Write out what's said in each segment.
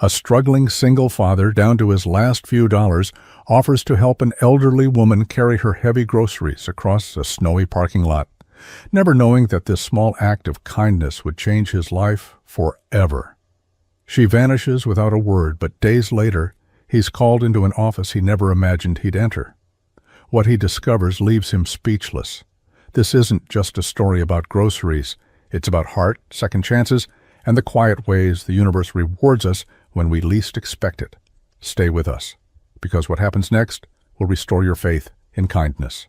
A struggling single father, down to his last few dollars, offers to help an elderly woman carry her heavy groceries across a snowy parking lot, never knowing that this small act of kindness would change his life forever. She vanishes without a word, but days later, he's called into an office he never imagined he'd enter. What he discovers leaves him speechless. This isn't just a story about groceries. It's about heart, second chances, and the quiet ways the universe rewards us when we least expect it. Stay with us, because what happens next will restore your faith in kindness.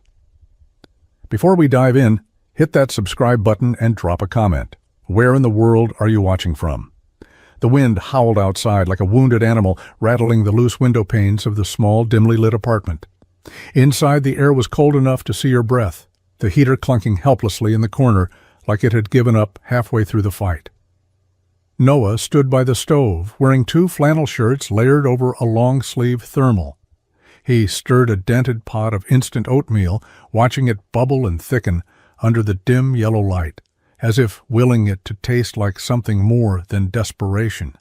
Before we dive in, hit that subscribe button and drop a comment. Where in the world are you watching from? The wind howled outside like a wounded animal, rattling the loose window panes of the small, dimly lit apartment. Inside, the air was cold enough to see your breath, the heater clunking helplessly in the corner like it had given up halfway through the fight. Noah stood by the stove, wearing 2 flannel shirts layered over a long-sleeve thermal. He stirred a dented pot of instant oatmeal, watching it bubble and thicken under the dim yellow light, as if willing it to taste like something more than desperation.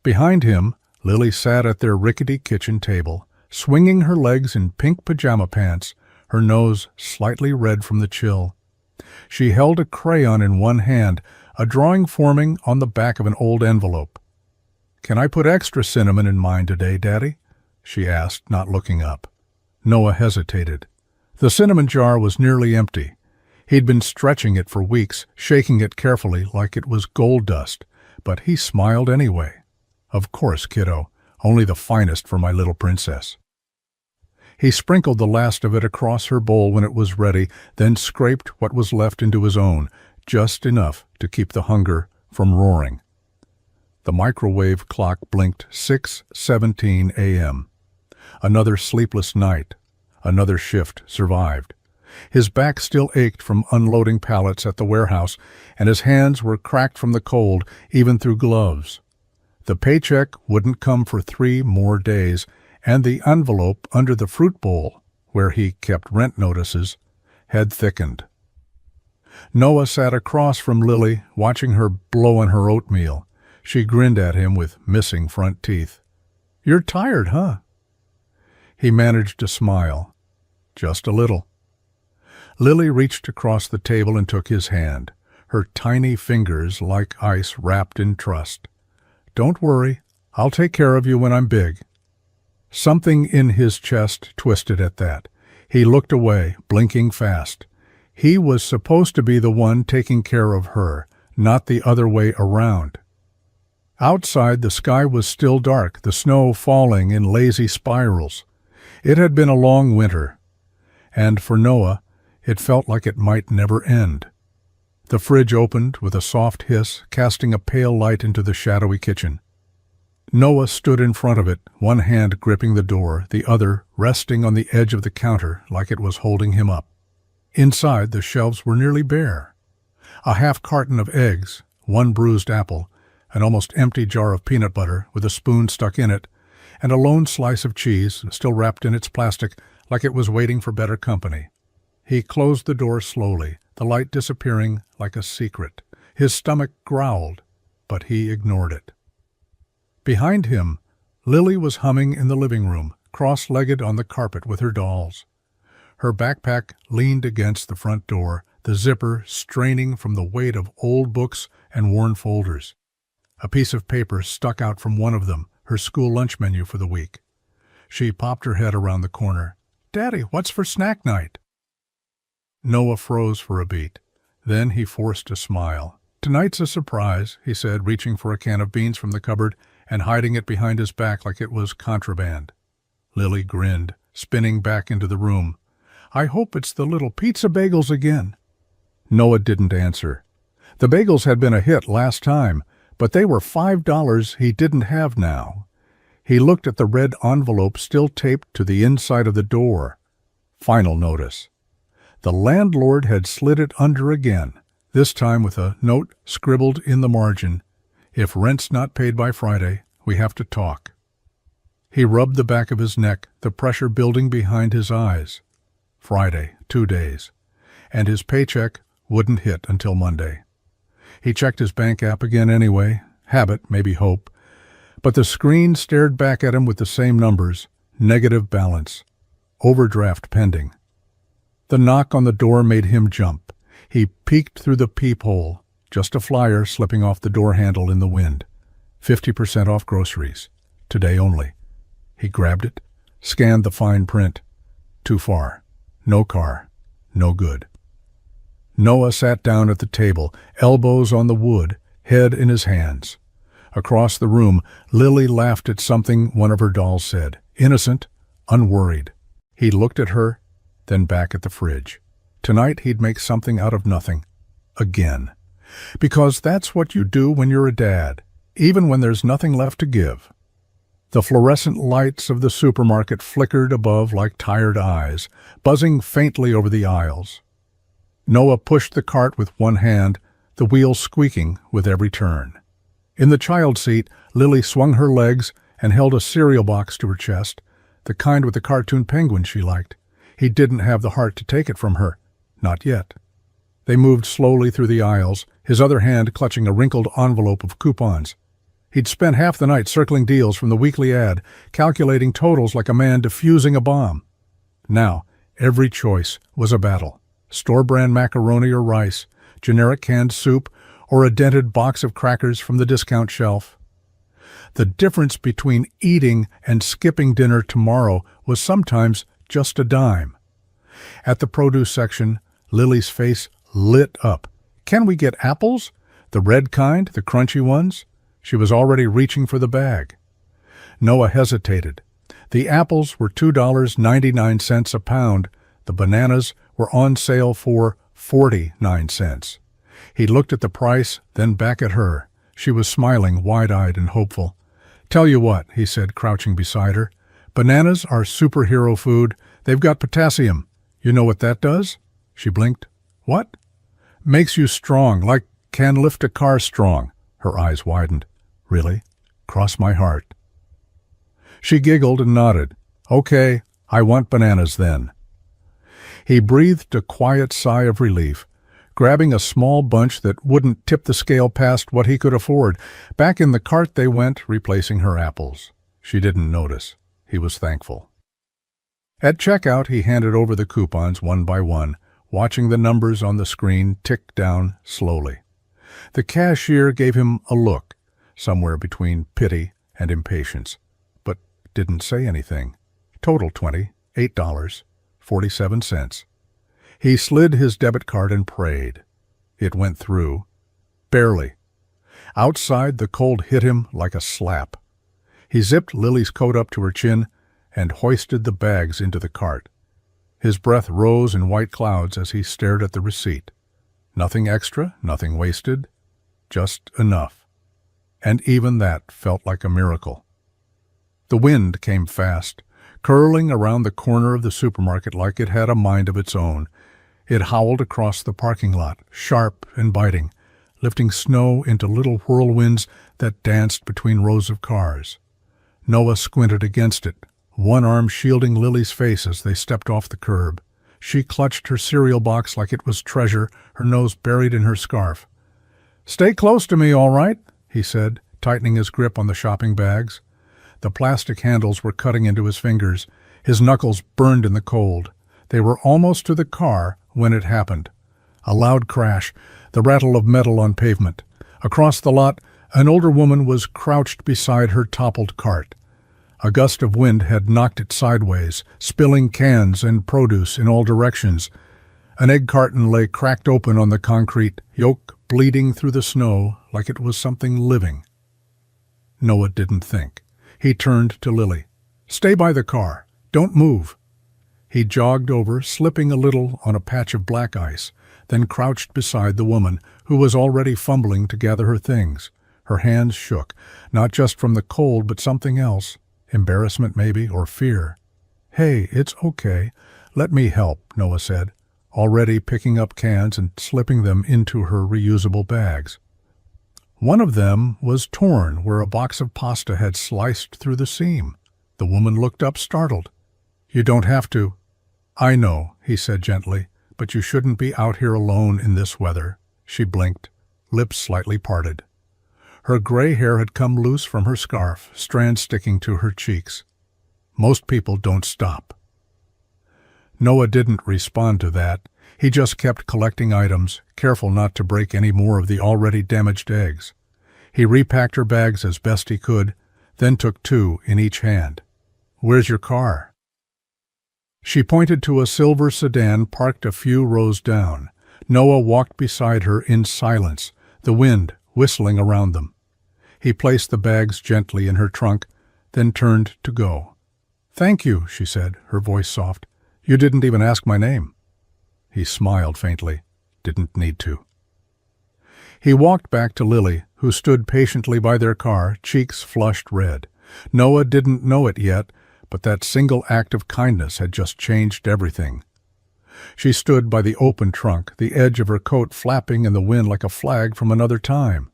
Behind him, Lily sat at their rickety kitchen table, swinging her legs in pink pajama pants, her nose slightly red from the chill. She held a crayon in one hand, a drawing forming on the back of an old envelope. "Can I put extra cinnamon in mine today, Daddy?" she asked, not looking up. Noah hesitated. The cinnamon jar was nearly empty. He'd been stretching it for weeks, shaking it carefully like it was gold dust, but he smiled anyway. "Of course, kiddo, only the finest for my little princess." He sprinkled the last of it across her bowl when it was ready, then scraped what was left into his own, just enough to keep the hunger from roaring. The microwave clock blinked 6:17 a.m. Another sleepless night, another shift survived. His back still ached from unloading pallets at the warehouse, and his hands were cracked from the cold, even through gloves. The paycheck wouldn't come for 3 more days, and the envelope under the fruit bowl, where he kept rent notices, had thickened. Noah sat across from Lily, watching her blow on her oatmeal. She grinned at him with missing front teeth. "You're tired, huh?" He managed to smile. "Just a little." Lily reached across the table and took his hand, her tiny fingers like ice wrapped in trust. "Don't worry, I'll take care of you when I'm big." Something in his chest twisted at that. He looked away, blinking fast. He was supposed to be the one taking care of her, not the other way around. Outside, the sky was still dark, the snow falling in lazy spirals. It had been a long winter, and for Noah, it felt like it might never end. The fridge opened with a soft hiss, casting a pale light into the shadowy kitchen. Noah stood in front of it, one hand gripping the door, the other resting on the edge of the counter like it was holding him up. Inside, the shelves were nearly bare. A half carton of eggs, 1 bruised apple, an almost empty jar of peanut butter with a spoon stuck in it, and a lone slice of cheese, still wrapped in its plastic like it was waiting for better company. He closed the door slowly, the light disappearing like a secret. His stomach growled, but he ignored it. Behind him, Lily was humming in the living room, cross-legged on the carpet with her dolls. Her backpack leaned against the front door, the zipper straining from the weight of old books and worn folders. A piece of paper stuck out from one of them, her school lunch menu for the week. She popped her head around the corner. "Daddy, what's for snack night?" Noah froze for a beat. Then he forced a smile. "Tonight's a surprise," he said, reaching for a can of beans from the cupboard and hiding it behind his back like it was contraband. Lily grinned, spinning back into the room. "I hope it's the little pizza bagels again." Noah didn't answer. The bagels had been a hit last time, but they were $5 he didn't have now. He looked at the red envelope still taped to the inside of the door. Final notice. The landlord had slid it under again, this time with a note scribbled in the margin. "If rent's not paid by Friday, we have to talk." He rubbed the back of his neck, the pressure building behind his eyes. Friday, 2 days. And his paycheck wouldn't hit until Monday. He checked his bank app again anyway. Habit, maybe hope. But the screen stared back at him with the same numbers: negative balance, overdraft pending. The knock on the door made him jump. He peeked through the peephole, just a flyer slipping off the door handle in the wind. 50% off groceries. Today only. He grabbed it, scanned the fine print. Too far. No car. No good. Noah sat down at the table, elbows on the wood, head in his hands. Across the room, Lily laughed at something one of her dolls said. Innocent, unworried. He looked at her, then back at the fridge. Tonight he'd make something out of nothing. Again. Because that's what you do when you're a dad, even when there's nothing left to give. The fluorescent lights of the supermarket flickered above like tired eyes, buzzing faintly over the aisles. Noah pushed the cart with one hand, the wheels squeaking with every turn. In the child seat, Lily swung her legs and held a cereal box to her chest, the kind with the cartoon penguin she liked. He didn't have the heart to take it from her. Not yet. They moved slowly through the aisles, his other hand clutching a wrinkled envelope of coupons. He'd spent half the night circling deals from the weekly ad, calculating totals like a man defusing a bomb. Now, every choice was a battle. Store-brand macaroni or rice, generic canned soup, or a dented box of crackers from the discount shelf. The difference between eating and skipping dinner tomorrow was sometimes just a dime. At the produce section, Lily's face lit up. Can we get apples? The red kind, the crunchy ones? She was already reaching for the bag. Noah hesitated. The apples were $2.99 a pound. The bananas were on sale for 49 cents. He looked at the price, then back at her. She was smiling, wide-eyed and hopeful. Tell you what, he said, crouching beside her. Bananas are superhero food. They've got potassium. You know what that does? She blinked. What? Makes you strong, like can lift a car strong. Her eyes widened. Really? Cross my heart. She giggled and nodded. Okay, I want bananas then. He breathed a quiet sigh of relief, grabbing a small bunch that wouldn't tip the scale past what he could afford. Back in the cart they went, replacing her apples. She didn't notice. He was thankful. At checkout, he handed over the coupons one by one, watching the numbers on the screen tick down slowly. The cashier gave him a look, somewhere between pity and impatience, but didn't say anything. Total $28.47. He slid his debit card and prayed. It went through. Barely. Outside, the cold hit him like a slap. He zipped Lily's coat up to her chin and hoisted the bags into the cart. His breath rose in white clouds as he stared at the receipt. Nothing extra, nothing wasted, just enough. And even that felt like a miracle. The wind came fast, curling around the corner of the supermarket like it had a mind of its own. It howled across the parking lot, sharp and biting, lifting snow into little whirlwinds that danced between rows of cars. Noah squinted against it, one arm shielding Lily's face as they stepped off the curb. She clutched her cereal box like it was treasure, her nose buried in her scarf. "Stay close to me, all right," he said, tightening his grip on the shopping bags. The plastic handles were cutting into his fingers. His knuckles burned in the cold. They were almost to the car when it happened. A loud crash, the rattle of metal on pavement. Across the lot, an older woman was crouched beside her toppled cart. A gust of wind had knocked it sideways, spilling cans and produce in all directions. An egg carton lay cracked open on the concrete, yolk bleeding through the snow like it was something living. Noah didn't think. He turned to Lily. "Stay by the car. Don't move." He jogged over, slipping a little on a patch of black ice, then crouched beside the woman, who was already fumbling to gather her things. Her hands shook, not just from the cold but something else. Embarrassment, maybe, or fear. "Hey, it's okay. Let me help," Noah said, already picking up cans and slipping them into her reusable bags. One of them was torn where a box of pasta had sliced through the seam. The woman looked up, startled. "You don't have to." "I know," he said gently, "but you shouldn't be out here alone in this weather." She blinked, lips slightly parted. Her gray hair had come loose from her scarf, strands sticking to her cheeks. Most people don't stop. Noah didn't respond to that. He just kept collecting items, careful not to break any more of the already damaged eggs. He repacked her bags as best he could, then took 2 in each hand. "Where's your car?" She pointed to a silver sedan parked a few rows down. Noah walked beside her in silence, the wind whistling around them. He placed the bags gently in her trunk, then turned to go. "Thank you," she said, her voice soft. "You didn't even ask my name." He smiled faintly. Didn't need to. He walked back to Lily, who stood patiently by their car, cheeks flushed red. Noah didn't know it yet, but that single act of kindness had just changed everything. She stood by the open trunk, the edge of her coat flapping in the wind like a flag from another time.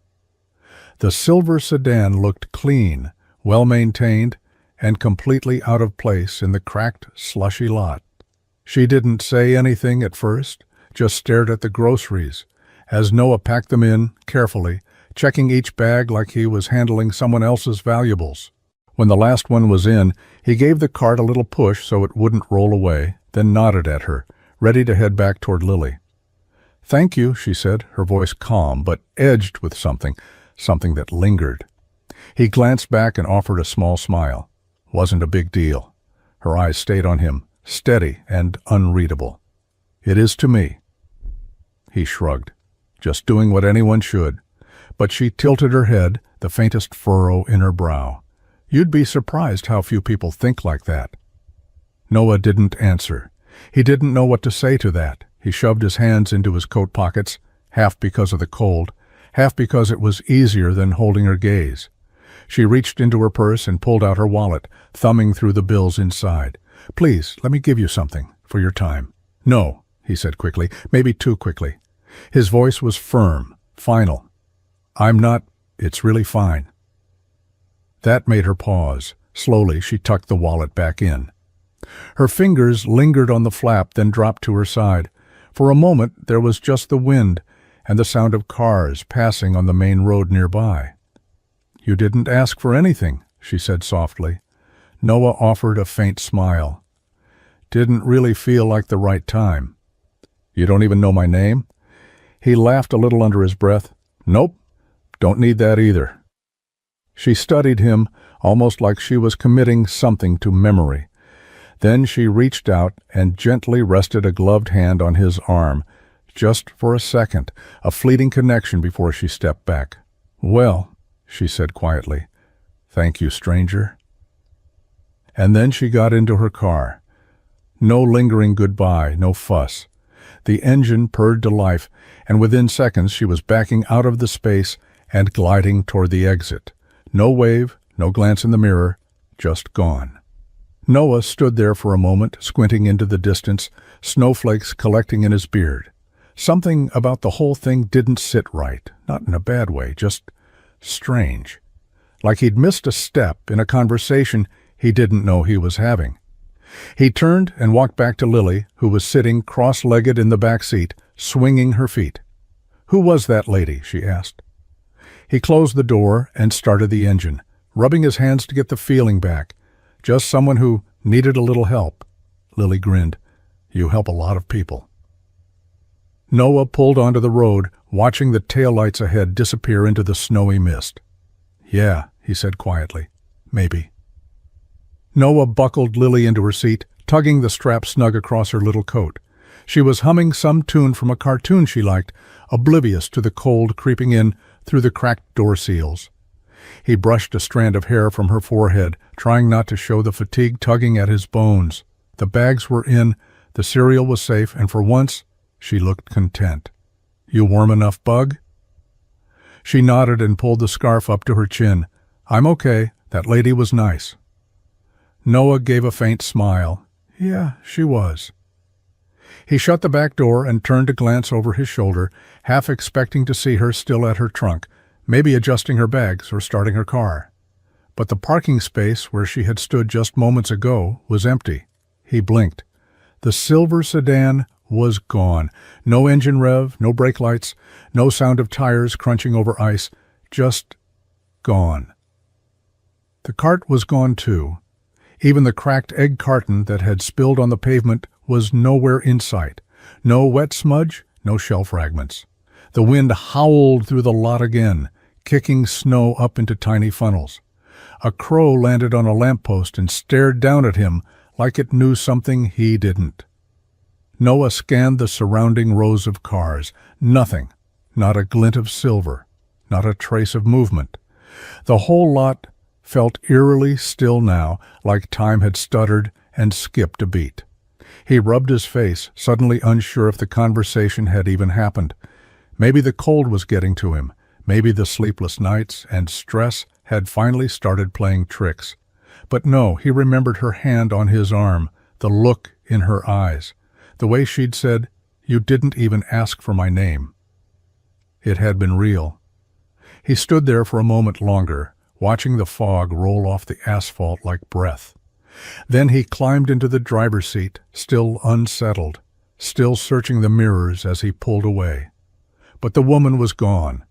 The silver sedan looked clean, well-maintained, and completely out of place in the cracked, slushy lot. She didn't say anything at first, just stared at the groceries, as Noah packed them in, carefully, checking each bag like he was handling someone else's valuables. When the last one was in, he gave the cart a little push so it wouldn't roll away, then nodded at her, ready to head back toward Lily. "Thank you," she said, her voice calm, but edged with something that lingered. He glanced back and offered a small smile. Wasn't a big deal. Her eyes stayed on him, steady and unreadable. "It is to me." He shrugged, just doing what anyone should. But she tilted her head, the faintest furrow in her brow. You'd be surprised how few people think like that. Noah didn't answer. He didn't know what to say to that. He shoved his hands into his coat pockets, half because of the cold, half because it was easier than holding her gaze. She reached into her purse and pulled out her wallet, thumbing through the bills inside. "Please, let me give you something, for your time." "No," he said quickly, maybe too quickly. His voice was firm, final. It's really fine." That made her pause. Slowly, she tucked the wallet back in. Her fingers lingered on the flap, then dropped to her side. For a moment, there was just the wind and the sound of cars passing on the main road nearby. "You didn't ask for anything," she said softly. Noah offered a faint smile. "Didn't really feel like the right time." "You don't even know my name?" He laughed a little under his breath. "Nope, don't need that either." She studied him, almost like she was committing something to memory. Then she reached out and gently rested a gloved hand on his arm, just for a second, a fleeting connection before she stepped back. "Well," she said quietly, "thank you, stranger." And then she got into her car. No lingering goodbye, no fuss. The engine purred to life, and within seconds she was backing out of the space and gliding toward the exit. No wave, no glance in the mirror, just gone. Noah stood there for a moment, squinting into the distance, snowflakes collecting in his beard. Something about the whole thing didn't sit right, not in a bad way, just strange. Like he'd missed a step in a conversation he didn't know he was having. He turned and walked back to Lily, who was sitting cross-legged in the back seat, swinging her feet. "Who was that lady?" she asked. He closed the door and started the engine, rubbing his hands to get the feeling back. Just someone who needed a little help. Lily grinned. "You help a lot of people." Noah pulled onto the road, watching the taillights ahead disappear into the snowy mist. "Yeah," he said quietly. "Maybe." Noah buckled Lily into her seat, tugging the strap snug across her little coat. She was humming some tune from a cartoon she liked, oblivious to the cold creeping in through the cracked door seals. He brushed a strand of hair from her forehead, trying not to show the fatigue tugging at his bones. The bags were in, the cereal was safe, and for once she looked content. "You warm enough, Bug?" She nodded and pulled the scarf up to her chin. "I'm okay. That lady was nice." Noah gave a faint smile. Yeah, she was. He shut the back door and turned to glance over his shoulder, half expecting to see her still at her trunk, maybe adjusting her bags or starting her car. But the parking space where she had stood just moments ago was empty. He blinked. The silver sedan was gone. No engine rev, no brake lights, no sound of tires crunching over ice, just Gone. The cart was gone too. Even the cracked egg carton that had spilled on the pavement was nowhere in sight. No wet smudge, no shell fragments. The wind howled through the lot again, kicking snow up into tiny funnels. A crow landed on a lamppost and stared down at him like it knew something he didn't. Noah scanned the surrounding rows of cars. Nothing. Not a glint of silver. Not a trace of movement. The whole lot felt eerily still now, like time had stuttered and skipped a beat. He rubbed his face, suddenly unsure if the conversation had even happened. Maybe the cold was getting to him. Maybe the sleepless nights and stress had finally started playing tricks. But no, he remembered her hand on his arm, the look in her eyes, the way she'd said, "You didn't even ask for my name." It had been real. He stood there for a moment longer, watching the fog roll off the asphalt like breath. Then he climbed into the driver's seat, still unsettled, still searching the mirrors as he pulled away. But the woman was gone.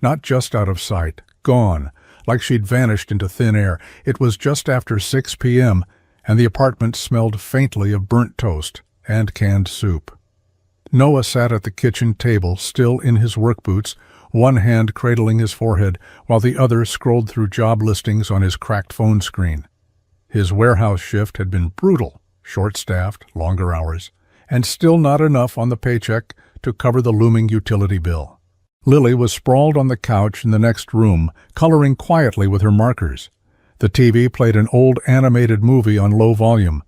Not just out of sight, gone, like she'd vanished into thin air. It was just after 6 p.m., and the apartment smelled faintly of burnt toast and canned soup. Noah sat at the kitchen table, still in his work boots, one hand cradling his forehead, while the other scrolled through job listings on his cracked phone screen. His warehouse shift had been brutal, short-staffed, longer hours, and still not enough on the paycheck to cover the looming utility bill. Lily was sprawled on the couch in the next room, coloring quietly with her markers. The TV played an old animated movie on low volume.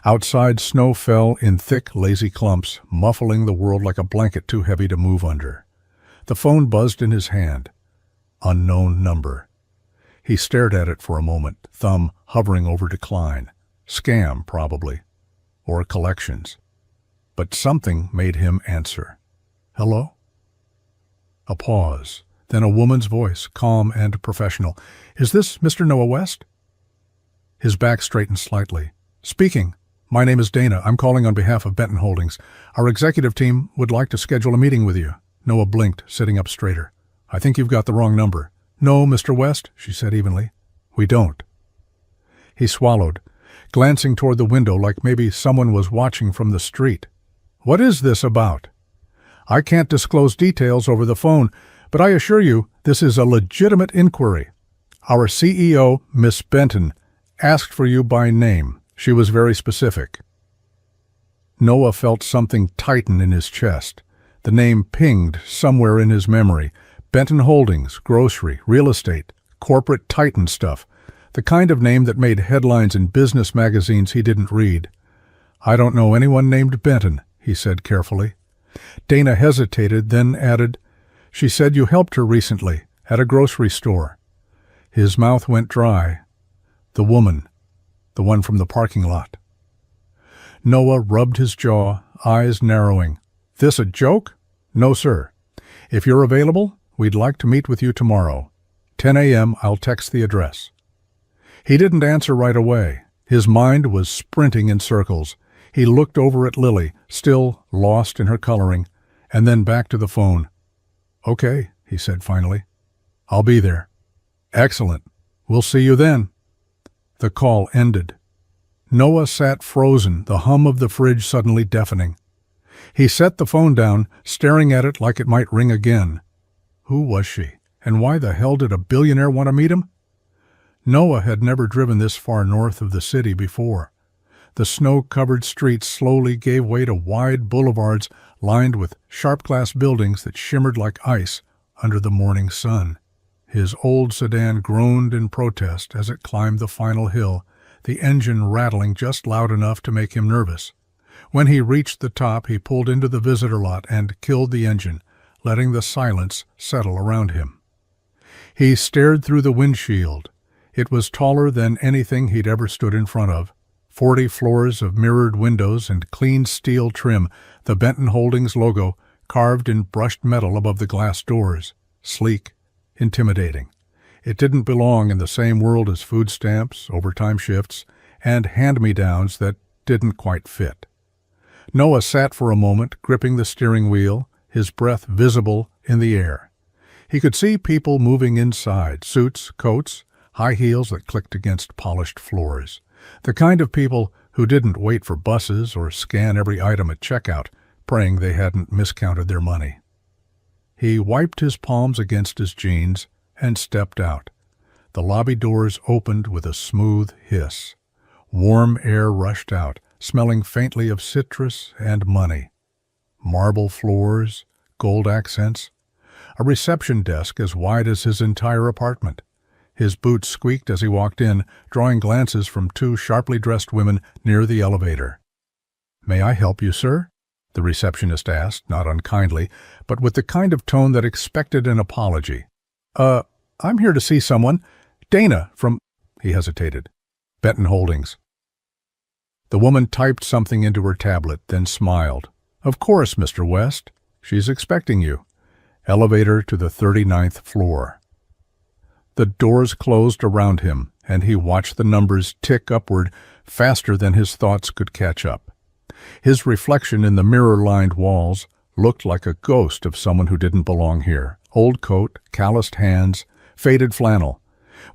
Outside, snow fell in thick, lazy clumps, muffling the world like a blanket too heavy to move under. The phone buzzed in his hand. Unknown number. He stared at it for a moment, thumb hovering over decline. Scam, probably. Or collections. But something made him answer. "Hello?" A pause, then a woman's voice, calm and professional. "Is this Mr. Noah West?" His back straightened slightly. "Speaking. My name is Dana. I'm calling on behalf of Benton Holdings. Our executive team would like to schedule a meeting with you." Noah blinked, sitting up straighter. "I think you've got the wrong number." "No, Mr. West," she said evenly. "We don't." He swallowed, glancing toward the window like maybe someone was watching from the street. "What is this about?" "I can't disclose details over the phone, but I assure you this is a legitimate inquiry. Our CEO, Miss Benton, asked for you by name. She was very specific." Noah felt something tighten in his chest. The name pinged somewhere in his memory. Benton Holdings, grocery, real estate, corporate titan stuff. The kind of name that made headlines in business magazines he didn't read. "I don't know anyone named Benton," he said carefully. Dana hesitated, then added, "She said you helped her recently, at a grocery store." His mouth went dry. The woman. The one from the parking lot. Noah rubbed his jaw, eyes narrowing. "This a joke?" "No, sir. If you're available, we'd like to meet with you tomorrow. 10 a.m., I'll text the address." He didn't answer right away. His mind was sprinting in circles. He looked over at Lily, still lost in her coloring, and then back to the phone. "Okay," he said finally. "I'll be there." "Excellent. We'll see you then." The call ended. Noah sat frozen, the hum of the fridge suddenly deafening. He set the phone down, staring at it like it might ring again. Who was she, and why the hell did a billionaire want to meet him? Noah had never driven this far north of the city before. The snow-covered streets slowly gave way to wide boulevards lined with sharp-glass buildings that shimmered like ice under the morning sun. His old sedan groaned in protest as it climbed the final hill, the engine rattling just loud enough to make him nervous. When he reached the top, he pulled into the visitor lot and killed the engine, letting the silence settle around him. He stared through the windshield. It was taller than anything he'd ever stood in front of. 40 floors of mirrored windows and clean steel trim, the Benton Holdings logo carved in brushed metal above the glass doors. Sleek, intimidating. It didn't belong in the same world as food stamps, overtime shifts, and hand-me-downs that didn't quite fit. Noah sat for a moment, gripping the steering wheel, his breath visible in the air. He could see people moving inside, suits, coats, high heels that clicked against polished floors. The kind of people who didn't wait for buses or scan every item at checkout, praying they hadn't miscounted their money. He wiped his palms against his jeans and stepped out. The lobby doors opened with a smooth hiss. Warm air rushed out, smelling faintly of citrus and money. Marble floors, gold accents, a reception desk as wide as his entire apartment. His boots squeaked as he walked in, drawing glances from two sharply dressed women near the elevator. "May I help you, sir?" the receptionist asked, not unkindly, but with the kind of tone that expected an apology. I'm here to see someone. Dana from—" he hesitated. "Benton Holdings." The woman typed something into her tablet, then smiled. "Of course, Mr. West. She's expecting you. Elevator to the 39th floor." The doors closed around him, and he watched the numbers tick upward faster than his thoughts could catch up. His reflection in the mirror-lined walls looked like a ghost of someone who didn't belong here. Old coat, calloused hands, faded flannel.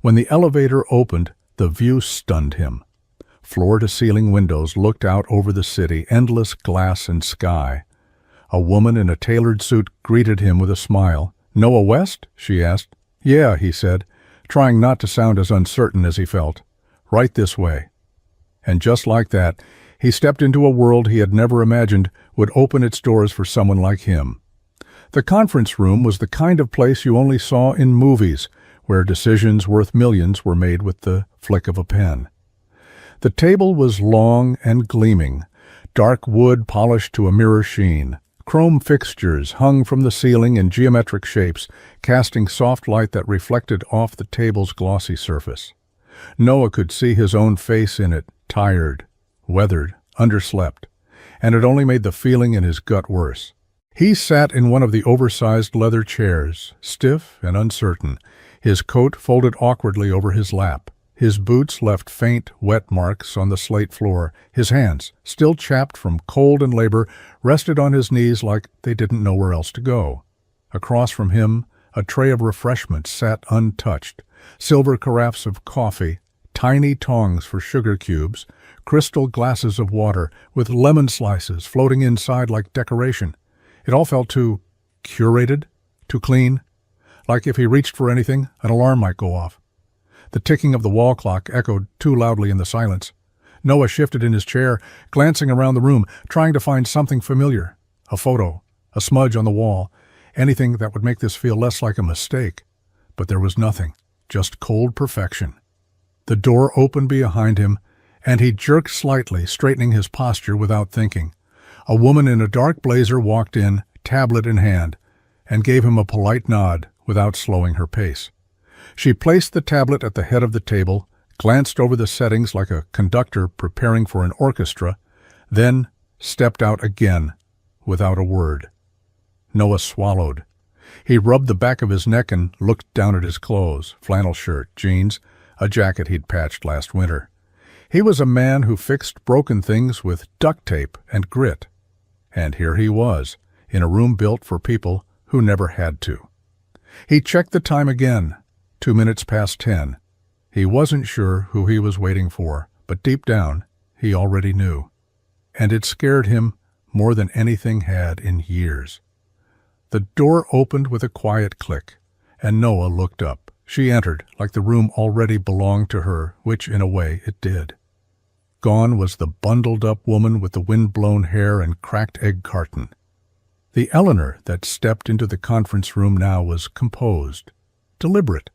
When the elevator opened, the view stunned him. Floor-to-ceiling windows looked out over the city, endless glass and sky. A woman in a tailored suit greeted him with a smile. "Noah West?" she asked. "Yeah," he said, trying not to sound as uncertain as he felt. "Right this way." And just like that, he stepped into a world he had never imagined would open its doors for someone like him. The conference room was the kind of place you only saw in movies, where decisions worth millions were made with the flick of a pen. The table was long and gleaming, dark wood polished to a mirror sheen. Chrome fixtures hung from the ceiling in geometric shapes, casting soft light that reflected off the table's glossy surface. Noah could see his own face in it, tired, weathered, underslept, and it only made the feeling in his gut worse. He sat in one of the oversized leather chairs, stiff and uncertain, his coat folded awkwardly over his lap. His boots left faint, wet marks on the slate floor. His hands, still chapped from cold and labor, rested on his knees like they didn't know where else to go. Across from him, a tray of refreshments sat untouched, silver carafes of coffee, tiny tongs for sugar cubes, crystal glasses of water with lemon slices floating inside like decoration. It all felt too curated, too clean, like if he reached for anything, an alarm might go off. The ticking of the wall clock echoed too loudly in the silence. Noah shifted in his chair, glancing around the room, trying to find something familiar. A photo, a smudge on the wall, anything that would make this feel less like a mistake. But there was nothing, just cold perfection. The door opened behind him, and he jerked slightly, straightening his posture without thinking. A woman in a dark blazer walked in, tablet in hand, and gave him a polite nod without slowing her pace. She placed the tablet at the head of the table, glanced over the settings like a conductor preparing for an orchestra, then stepped out again without a word. Noah swallowed. He rubbed the back of his neck and looked down at his clothes, flannel shirt, jeans, a jacket he'd patched last winter. He was a man who fixed broken things with duct tape and grit. And here he was, in a room built for people who never had to. He checked the time again, 2 minutes past 10. He wasn't sure who he was waiting for, but deep down, he already knew. And it scared him more than anything had in years. The door opened with a quiet click, and Noah looked up. She entered, like the room already belonged to her, which, in a way, it did. Gone was the bundled-up woman with the wind-blown hair and cracked egg carton. The Eleanor that stepped into the conference room now was composed, deliberate.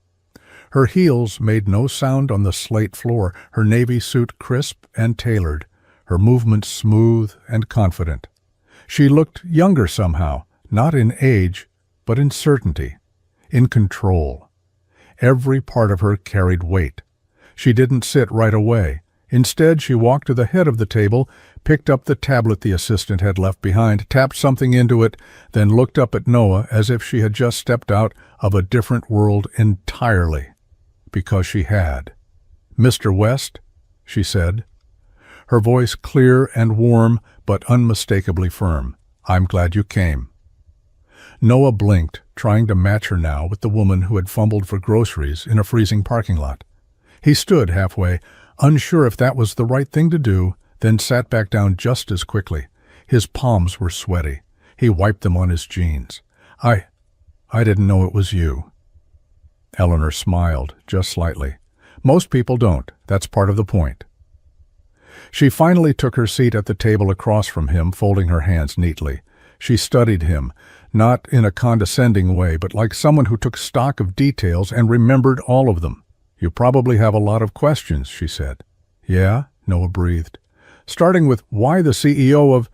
Her heels made no sound on the slate floor, her navy suit crisp and tailored, her movements smooth and confident. She looked younger somehow, not in age, but in certainty, in control. Every part of her carried weight. She didn't sit right away. Instead, she walked to the head of the table, picked up the tablet the assistant had left behind, tapped something into it, then looked up at Noah as if she had just stepped out of a different world entirely. Because she had. "Mr. West," she said, her voice clear and warm but unmistakably firm. "I'm glad you came." Noah blinked, trying to match her now with the woman who had fumbled for groceries in a freezing parking lot. He stood halfway, unsure if that was the right thing to do, then sat back down just as quickly. His palms were sweaty. He wiped them on his jeans. I didn't know it was you." Eleanor smiled, just slightly. "Most people don't. That's part of the point." She finally took her seat at the table across from him, folding her hands neatly. She studied him, not in a condescending way, but like someone who took stock of details and remembered all of them. "You probably have a lot of questions," she said. "Yeah?" Noah breathed. "Starting with why the CEO of—"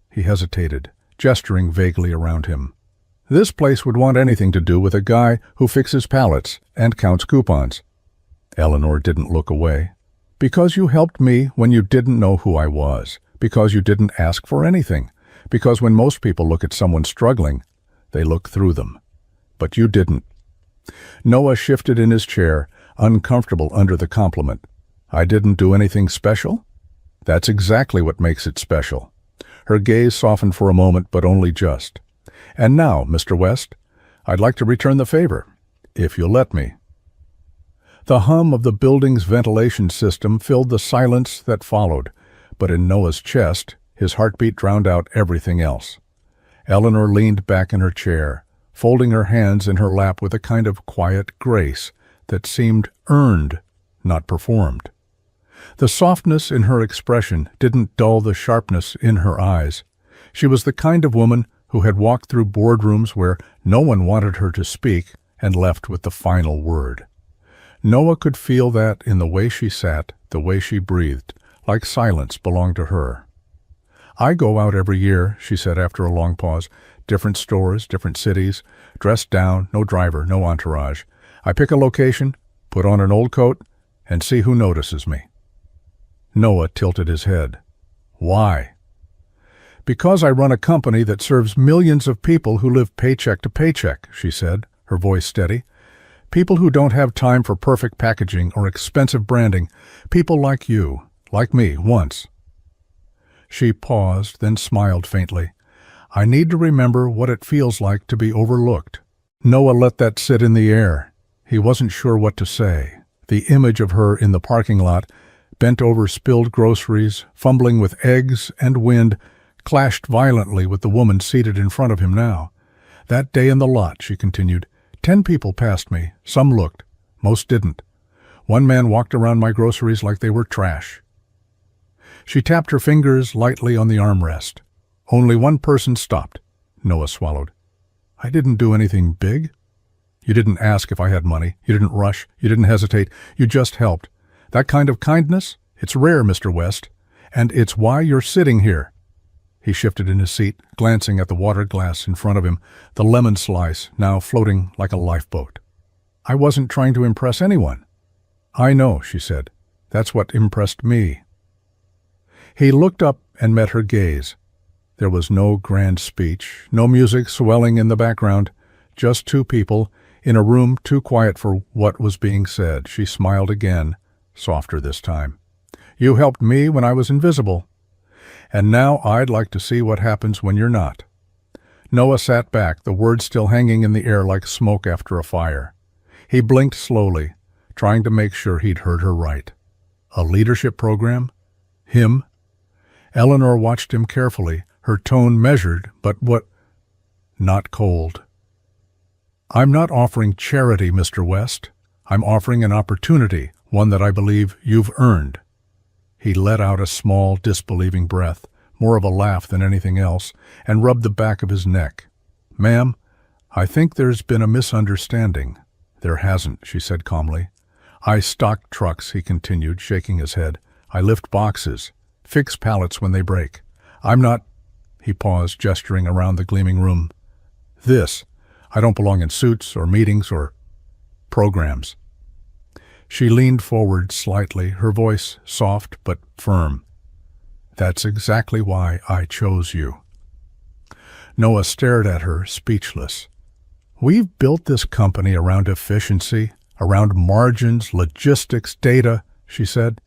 He hesitated, gesturing vaguely around him. "This place would want anything to do with a guy who fixes pallets and counts coupons." Eleanor didn't look away. "Because you helped me when you didn't know who I was. Because you didn't ask for anything. Because when most people look at someone struggling, they look through them. But you didn't." Noah shifted in his chair, uncomfortable under the compliment. "I didn't do anything special?" "That's exactly what makes it special." Her gaze softened for a moment, but only just. "And now, Mr. West, I'd like to return the favor, if you'll let me." The hum of the building's ventilation system filled the silence that followed, but in Noah's chest, his heartbeat drowned out everything else. Eleanor leaned back in her chair, folding her hands in her lap with a kind of quiet grace that seemed earned, not performed. The softness in her expression didn't dull the sharpness in her eyes. She was the kind of woman who had walked through boardrooms where no one wanted her to speak and left with the final word. Noah could feel that in the way she sat, the way she breathed, like silence belonged to her. "I go out every year," she said after a long pause. "Different stores, different cities, dressed down, no driver, no entourage. I pick a location, put on an old coat, and see who notices me." Noah tilted his head. "Why?" "Because I run a company that serves millions of people who live paycheck to paycheck," she said, her voice steady. "People who don't have time for perfect packaging or expensive branding. People like you, like me, once." She paused, then smiled faintly. "I need to remember what it feels like to be overlooked." Noah let that sit in the air. He wasn't sure what to say. The image of her in the parking lot, bent over spilled groceries, fumbling with eggs and wind, clashed violently with the woman seated in front of him now. "That day in the lot," she continued, 10 people passed me. Some looked. Most didn't. One man walked around my groceries like they were trash." She tapped her fingers lightly on the armrest. "Only one person stopped." Noah swallowed. "I didn't do anything big." "You didn't ask if I had money. You didn't rush. You didn't hesitate. You just helped. That kind of kindness, it's rare, Mr. West. And it's why you're sitting here." He shifted in his seat, glancing at the water glass in front of him, the lemon slice now floating like a lifeboat. "I wasn't trying to impress anyone." "I know," she said. "That's what impressed me." He looked up and met her gaze. There was no grand speech, no music swelling in the background, just two people in a room too quiet for what was being said. She smiled again, softer this time. "You helped me when I was invisible. And now I'd like to see what happens when you're not." Noah sat back, the words still hanging in the air like smoke after a fire. He blinked slowly, trying to make sure he'd heard her right. A leadership program? Him? Eleanor watched him carefully, her tone measured, but not cold. "I'm not offering charity, Mr. West. I'm offering an opportunity, one that I believe you've earned." He let out a small, disbelieving breath, more of a laugh than anything else, and rubbed the back of his neck. "Ma'am, I think there's been a misunderstanding." "There hasn't," she said calmly. "I stock trucks," he continued, shaking his head. "I lift boxes, fix pallets when they break. I'm not—" He paused, gesturing around the gleaming room. "This. I don't belong in suits or meetings or programs." She leaned forward slightly, her voice soft but firm. "That's exactly why I chose you." Noah stared at her, speechless. "We've built this company around efficiency, around margins, logistics, data," she said.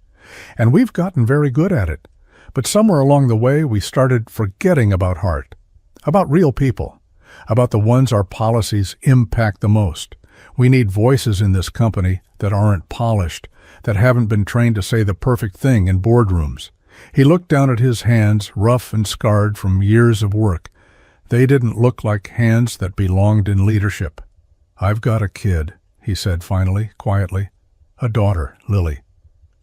"And we've gotten very good at it. But somewhere along the way we started forgetting about heart, about real people. about the ones our policies impact the most. We need voices in this company that aren't polished, that haven't been trained to say the perfect thing in boardrooms. He looked down at his hands, rough and scarred from years of work. They didn't look like hands that belonged in leadership. "I've got a kid," he said finally, quietly. "A daughter, Lily.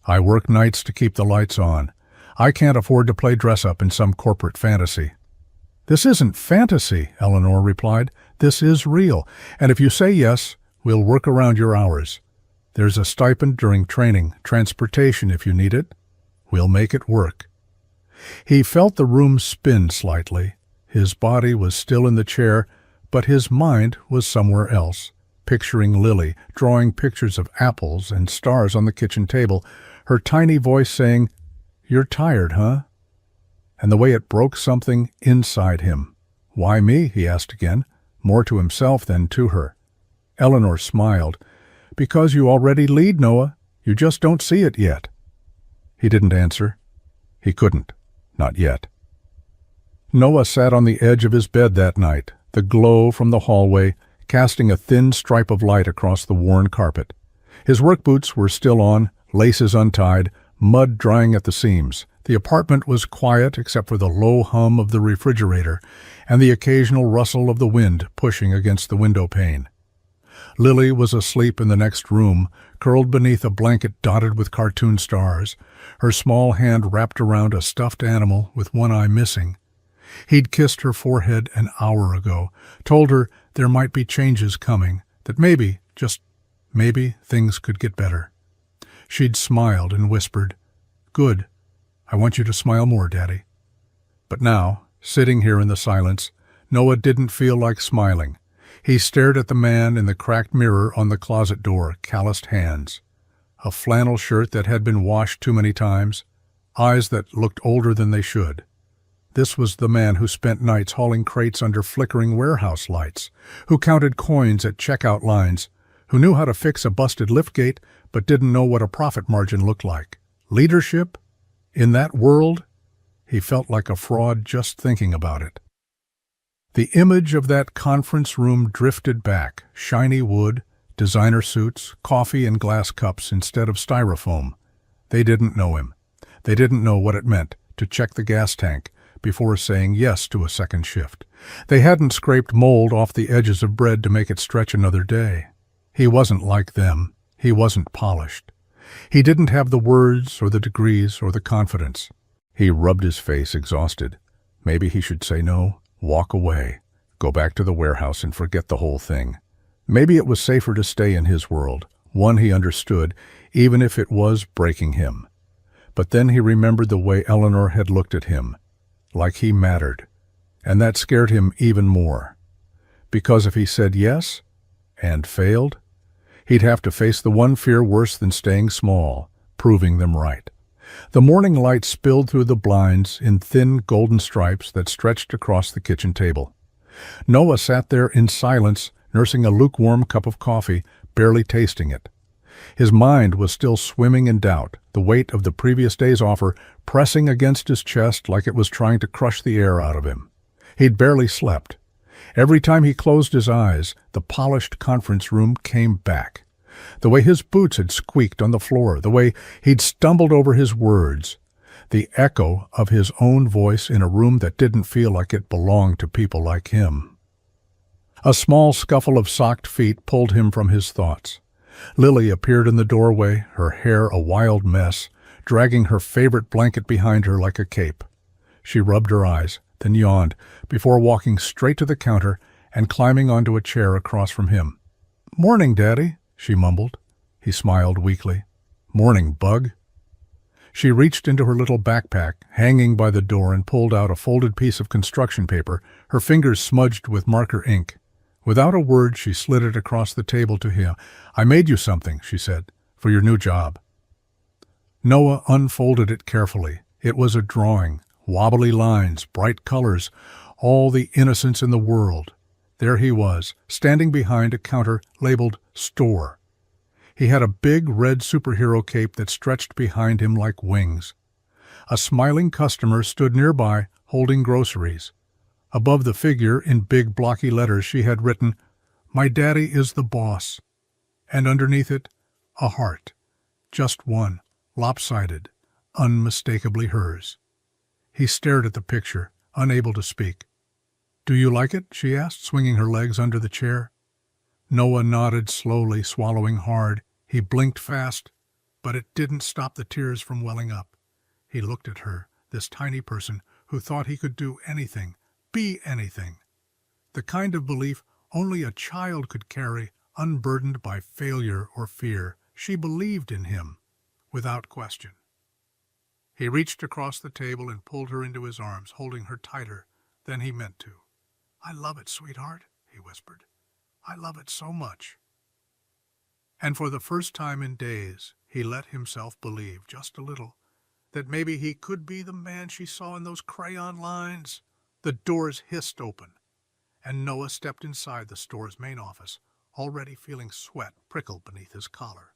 I work nights to keep the lights on. I can't afford to play dress-up in some corporate fantasy." "This isn't fantasy," Eleanor replied. "This is real, and if you say yes, we'll work around your hours. There's a stipend during training, transportation if you need it. We'll make it work." He felt the room spin slightly. His body was still in the chair, but his mind was somewhere else, picturing Lily, drawing pictures of apples and stars on the kitchen table, her tiny voice saying, "You're tired, huh?" And the way it broke something inside him. "Why me?" he asked again, more to himself than to her. Eleanor smiled. "Because you already lead, Noah. You just don't see it yet." He didn't answer. He couldn't. Not yet. Noah sat on the edge of his bed that night, the glow from the hallway casting a thin stripe of light across the worn carpet. His work boots were still on, laces untied, mud drying at the seams. The apartment was quiet except for the low hum of the refrigerator and the occasional rustle of the wind pushing against the window pane. Lily was asleep in the next room, curled beneath a blanket dotted with cartoon stars, her small hand wrapped around a stuffed animal with one eye missing. He'd kissed her forehead an hour ago, told her there might be changes coming, that maybe, just maybe, things could get better. She'd smiled and whispered, "Good. I want you to smile more, Daddy." But now, sitting here in the silence, Noah didn't feel like smiling. He stared at the man in the cracked mirror on the closet door, calloused hands. A flannel shirt that had been washed too many times, eyes that looked older than they should. This was the man who spent nights hauling crates under flickering warehouse lights, who counted coins at checkout lines, who knew how to fix a busted liftgate but didn't know what a profit margin looked like. Leadership? In that world? He felt like a fraud just thinking about it. The image of that conference room drifted back, shiny wood, designer suits, coffee in glass cups instead of styrofoam. They didn't know him. They didn't know what it meant to check the gas tank before saying yes to a second shift. They hadn't scraped mold off the edges of bread to make it stretch another day. He wasn't like them. He wasn't polished. He didn't have the words or the degrees or the confidence. He rubbed his face, exhausted. Maybe he should say no, walk away, go back to the warehouse and forget the whole thing. Maybe it was safer to stay in his world, one he understood, even if it was breaking him. But then he remembered the way Eleanor had looked at him, like he mattered, and that scared him even more. Because if he said yes, and failed, he'd have to face the one fear worse than staying small, proving them right. The morning light spilled through the blinds in thin golden stripes that stretched across the kitchen table. Noah sat there in silence, nursing a lukewarm cup of coffee, barely tasting it. His mind was still swimming in doubt, the weight of the previous day's offer pressing against his chest like it was trying to crush the air out of him. He'd barely slept. Every time he closed his eyes, the polished conference room came back. The way his boots had squeaked on the floor, the way he'd stumbled over his words, the echo of his own voice in a room that didn't feel like it belonged to people like him. A small scuffle of socked feet pulled him from his thoughts. Lily appeared in the doorway, her hair a wild mess, dragging her favorite blanket behind her like a cape. She rubbed her eyes, then yawned, before walking straight to the counter and climbing onto a chair across from him. "Morning, Daddy," she mumbled. He smiled weakly. "Morning, bug." She reached into her little backpack, hanging by the door, and pulled out a folded piece of construction paper, her fingers smudged with marker ink. Without a word, she slid it across the table to him. "I made you something," she said, "for your new job." Noah unfolded it carefully. It was a drawing, wobbly lines, bright colors, all the innocence in the world. There he was, standing behind a counter labeled Store. He had a big red superhero cape that stretched behind him like wings. A smiling customer stood nearby, holding groceries. Above the figure, in big blocky letters, she had written, "My daddy is the boss," and underneath it, a heart. Just one, lopsided, unmistakably hers. He stared at the picture, unable to speak. "Do you like it?" she asked, swinging her legs under the chair. Noah nodded slowly, swallowing hard. He blinked fast, but it didn't stop the tears from welling up. He looked at her, this tiny person who thought he could do anything, be anything. The kind of belief only a child could carry, unburdened by failure or fear. She believed in him, without question. He reached across the table and pulled her into his arms, holding her tighter than he meant to. "I love it, sweetheart," he whispered. "I love it so much." And for the first time in days, he let himself believe, just a little, that maybe he could be the man she saw in those crayon lines. The doors hissed open, and Noah stepped inside the store's main office, already feeling sweat prickle beneath his collar.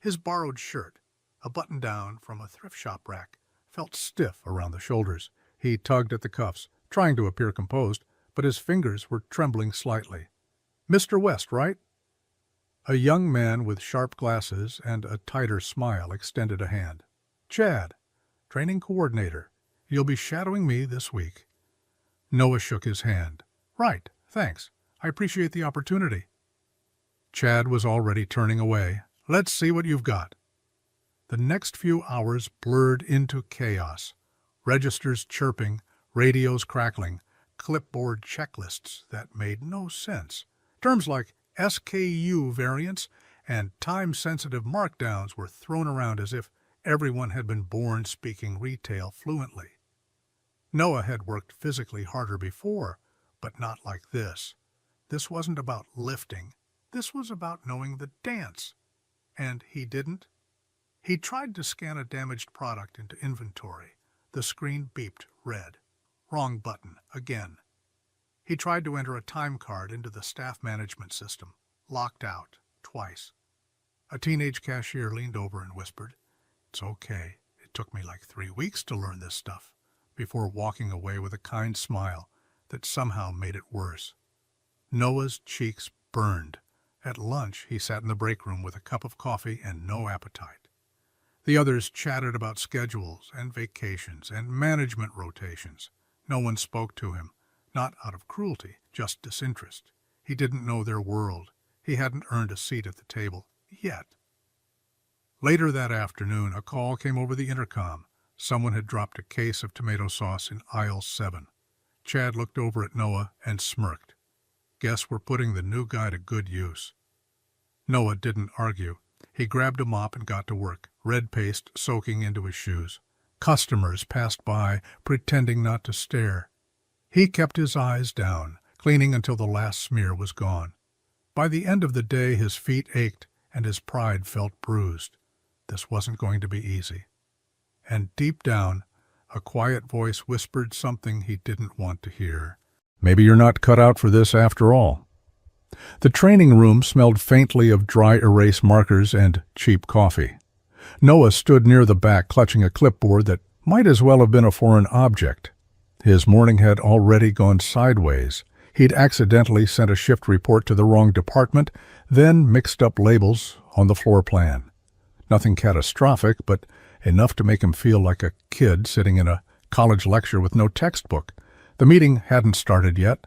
His borrowed shirt, a button-down from a thrift shop rack, felt stiff around the shoulders. He tugged at the cuffs, trying to appear composed, but his fingers were trembling slightly. "Mr. West, right?" A young man with sharp glasses and a tighter smile extended a hand. "Chad, training coordinator. You'll be shadowing me this week." Noah shook his hand. "Right, thanks. I appreciate the opportunity." Chad was already turning away. "Let's see what you've got." The next few hours blurred into chaos. Registers chirping, radios crackling, clipboard checklists that made no sense. Terms like SKU variants and time-sensitive markdowns were thrown around as if everyone had been born speaking retail fluently. Noah had worked physically harder before, but not like this. This wasn't about lifting. This was about knowing the dance. And he didn't. He tried to scan a damaged product into inventory. The screen beeped red. Wrong button, again. He tried to enter a time card into the staff management system. Locked out, twice. A teenage cashier leaned over and whispered, "It's okay. It took me like 3 weeks to learn this stuff," before walking away with a kind smile that somehow made it worse. Noah's cheeks burned. At lunch, he sat in the break room with a cup of coffee and no appetite. The others chatted about schedules and vacations and management rotations. No one spoke to him, not out of cruelty, just disinterest. He didn't know their world. He hadn't earned a seat at the table, yet. Later that afternoon, a call came over the intercom. Someone had dropped a case of tomato sauce in aisle 7. Chad looked over at Noah and smirked. Guess we're putting the new guy to good use. Noah didn't argue. He grabbed a mop and got to work, red paste soaking into his shoes. Customers passed by, pretending not to stare. He kept his eyes down, cleaning until the last smear was gone. By the end of the day, his feet ached and his pride felt bruised. This wasn't going to be easy. And deep down, a quiet voice whispered something he didn't want to hear. "Maybe you're not cut out for this after all." The training room smelled faintly of dry erase markers and cheap coffee. Noah stood near the back, clutching a clipboard that might as well have been a foreign object. His morning had already gone sideways. He'd accidentally sent a shift report to the wrong department, then mixed up labels on the floor plan. Nothing catastrophic, but enough to make him feel like a kid sitting in a college lecture with no textbook. The meeting hadn't started yet.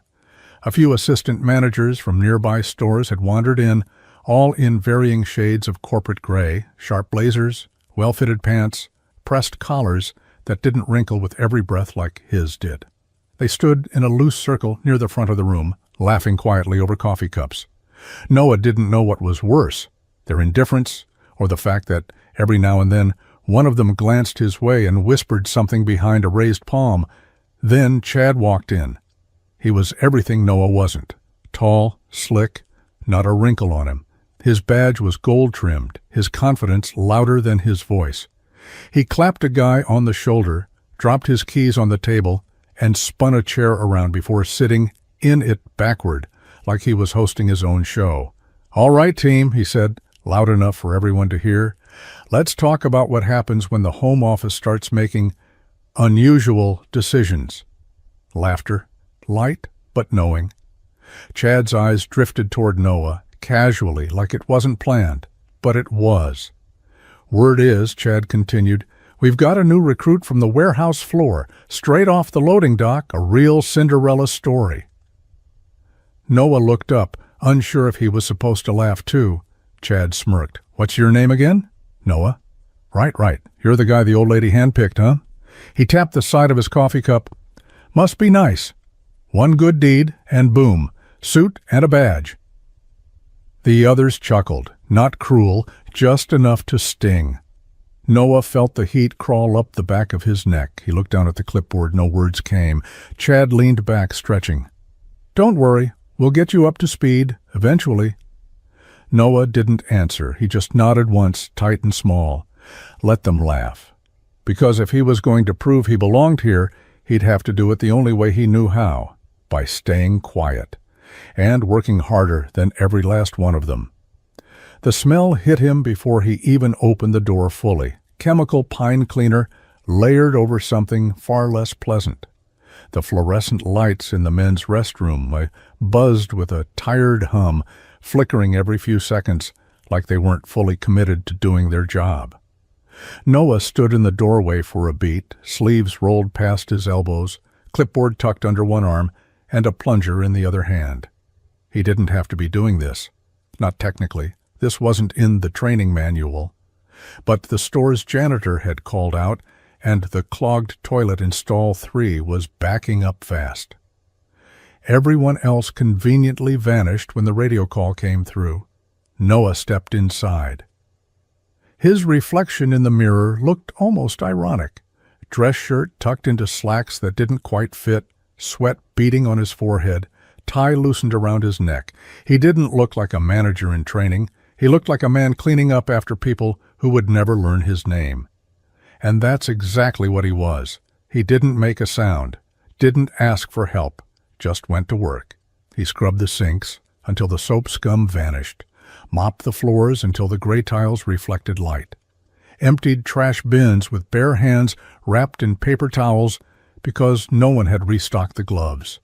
A few assistant managers from nearby stores had wandered in, all in varying shades of corporate gray, sharp blazers, well-fitted pants, pressed collars that didn't wrinkle with every breath like his did. They stood in a loose circle near the front of the room, laughing quietly over coffee cups. Noah didn't know what was worse, their indifference or the fact that every now and then one of them glanced his way and whispered something behind a raised palm. Then Chad walked in. He was everything Noah wasn't. Tall, slick, not a wrinkle on him. His badge was gold-trimmed, his confidence louder than his voice. He clapped a guy on the shoulder, dropped his keys on the table, and spun a chair around before sitting in it backward, like he was hosting his own show. "All right, team," he said, loud enough for everyone to hear. "Let's talk about what happens when the home office starts making unusual decisions." Laughter, light but knowing. Chad's eyes drifted toward Noah, casually, like it wasn't planned, but it was. "Word is," Chad continued, "we've got a new recruit from the warehouse floor, straight off the loading dock, a real Cinderella story." Noah looked up, unsure if he was supposed to laugh too. Chad smirked. "What's your name again?" "Noah." Right. You're the guy the old lady handpicked, huh?" He tapped the side of his coffee cup. "Must be nice. One good deed, and boom, suit and a badge." The others chuckled, not cruel, just enough to sting. Noah felt the heat crawl up the back of his neck. He looked down at the clipboard. No words came. Chad leaned back, stretching. "Don't worry. We'll get you up to speed, eventually." Noah didn't answer. He just nodded once, tight and small. Let them laugh. Because if he was going to prove he belonged here, he'd have to do it the only way he knew how, by staying quiet, and working harder than every last one of them. The smell hit him before he even opened the door fully. Chemical pine cleaner layered over something far less pleasant. The fluorescent lights in the men's restroom buzzed with a tired hum, flickering every few seconds like they weren't fully committed to doing their job. Noah stood in the doorway for a beat, sleeves rolled past his elbows, clipboard tucked under one arm, and a plunger in the other hand. He didn't have to be doing this. Not technically. This wasn't in the training manual. But the store's janitor had called out, and the clogged toilet in stall 3 was backing up fast. Everyone else conveniently vanished when the radio call came through. Noah stepped inside. His reflection in the mirror looked almost ironic. Dress shirt tucked into slacks that didn't quite fit, sweat beading on his forehead, tie loosened around his neck. He didn't look like a manager in training. He looked like a man cleaning up after people who would never learn his name. And that's exactly what he was. He didn't make a sound, didn't ask for help, just went to work. He scrubbed the sinks until the soap scum vanished, mopped the floors until the gray tiles reflected light, emptied trash bins with bare hands wrapped in paper towels because no one had restocked the gloves.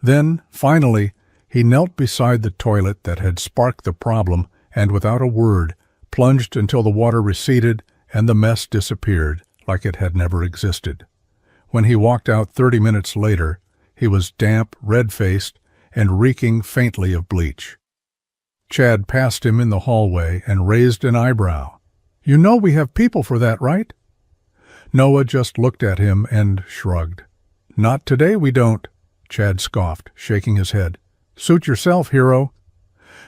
Then, finally, he knelt beside the toilet that had sparked the problem and, without a word, plunged until the water receded and the mess disappeared like it had never existed. When he walked out 30 minutes later, he was damp, red-faced, and reeking faintly of bleach. Chad passed him in the hallway and raised an eyebrow. "You know we have people for that, right?" Noah just looked at him and shrugged. "Not today we don't," Chad scoffed, shaking his head. "Suit yourself, hero."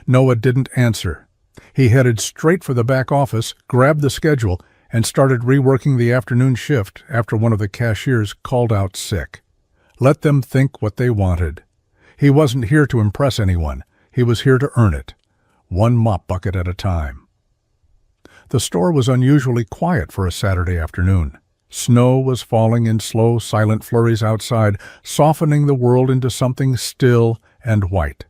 Noah didn't answer. He headed straight for the back office, grabbed the schedule, and started reworking the afternoon shift after one of the cashiers called out sick. Let them think what they wanted. He wasn't here to impress anyone. He was here to earn it, one mop bucket at a time. The store was unusually quiet for a Saturday afternoon. Snow was falling in slow, silent flurries outside, softening the world into something still and white.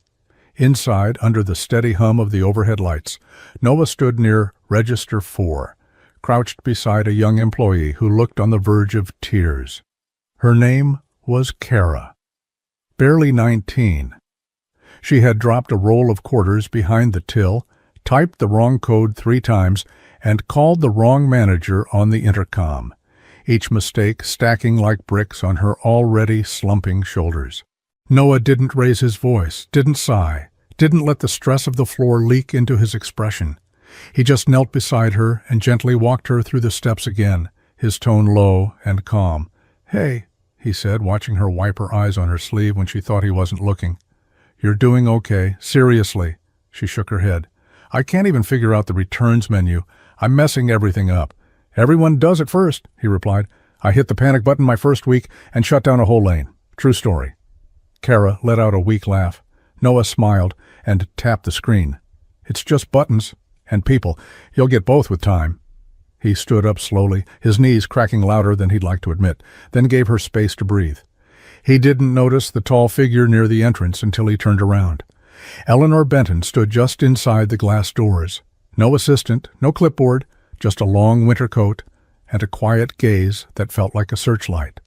Inside, under the steady hum of the overhead lights, Noah stood near Register 4, crouched beside a young employee who looked on the verge of tears. Her name was Kara, barely 19. She had dropped a roll of quarters behind the till, typed the wrong code 3 times, and called the wrong manager on the intercom, each mistake stacking like bricks on her already slumping shoulders. Noah didn't raise his voice, didn't sigh, didn't let the stress of the floor leak into his expression. He just knelt beside her and gently walked her through the steps again, his tone low and calm. "Hey," he said, watching her wipe her eyes on her sleeve when she thought he wasn't looking. "You're doing okay, seriously." She shook her head. "I can't even figure out the returns menu. I'm messing everything up." "Everyone does at first," he replied. "I hit the panic button my first week and shut down a whole lane. True story." Kara let out a weak laugh. Noah smiled and tapped the screen. "It's just buttons and people. You'll get both with time." He stood up slowly, his knees cracking louder than he'd like to admit, then gave her space to breathe. He didn't notice the tall figure near the entrance until he turned around. Eleanor Benton stood just inside the glass doors. No assistant, no clipboard, just a long winter coat and a quiet gaze that felt like a searchlight.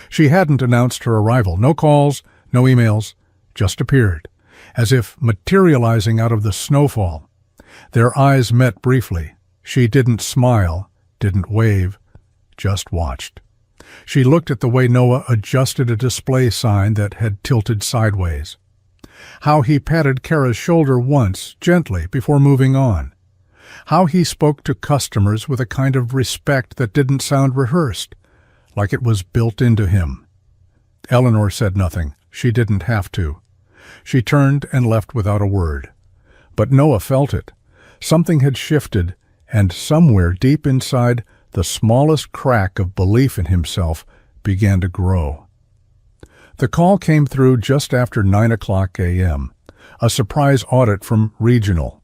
She hadn't announced her arrival. No calls, no emails, just appeared, as if materializing out of the snowfall. Their eyes met briefly. She didn't smile, didn't wave, just watched. She looked at the way Noah adjusted a display sign that had tilted sideways. How he patted Kara's shoulder once, gently, before moving on. How he spoke to customers with a kind of respect that didn't sound rehearsed, like it was built into him. Eleanor said nothing. She didn't have to. She turned and left without a word. But Noah felt it. Something had shifted, and somewhere deep inside, the smallest crack of belief in himself began to grow. The call came through just after 9:00 a.m., a surprise audit from Regional.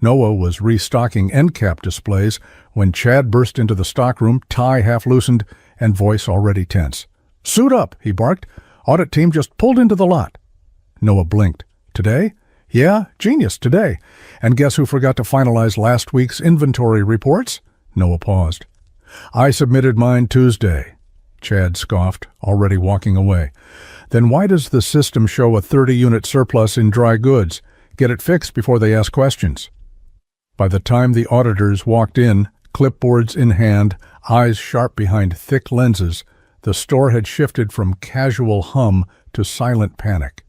Noah was restocking end cap displays when Chad burst into the stockroom, tie half loosened and voice already tense. "Suit up," he barked. "Audit team just pulled into the lot." Noah blinked. "Today?" "Yeah, genius, today. And guess who forgot to finalize last week's inventory reports?" Noah paused. "I submitted mine Tuesday." Chad scoffed, already walking away. "Then why does the system show a 30-unit surplus in dry goods? Get it fixed before they ask questions." By the time the auditors walked in, clipboards in hand, eyes sharp behind thick lenses, the store had shifted from casual hum to silent panic.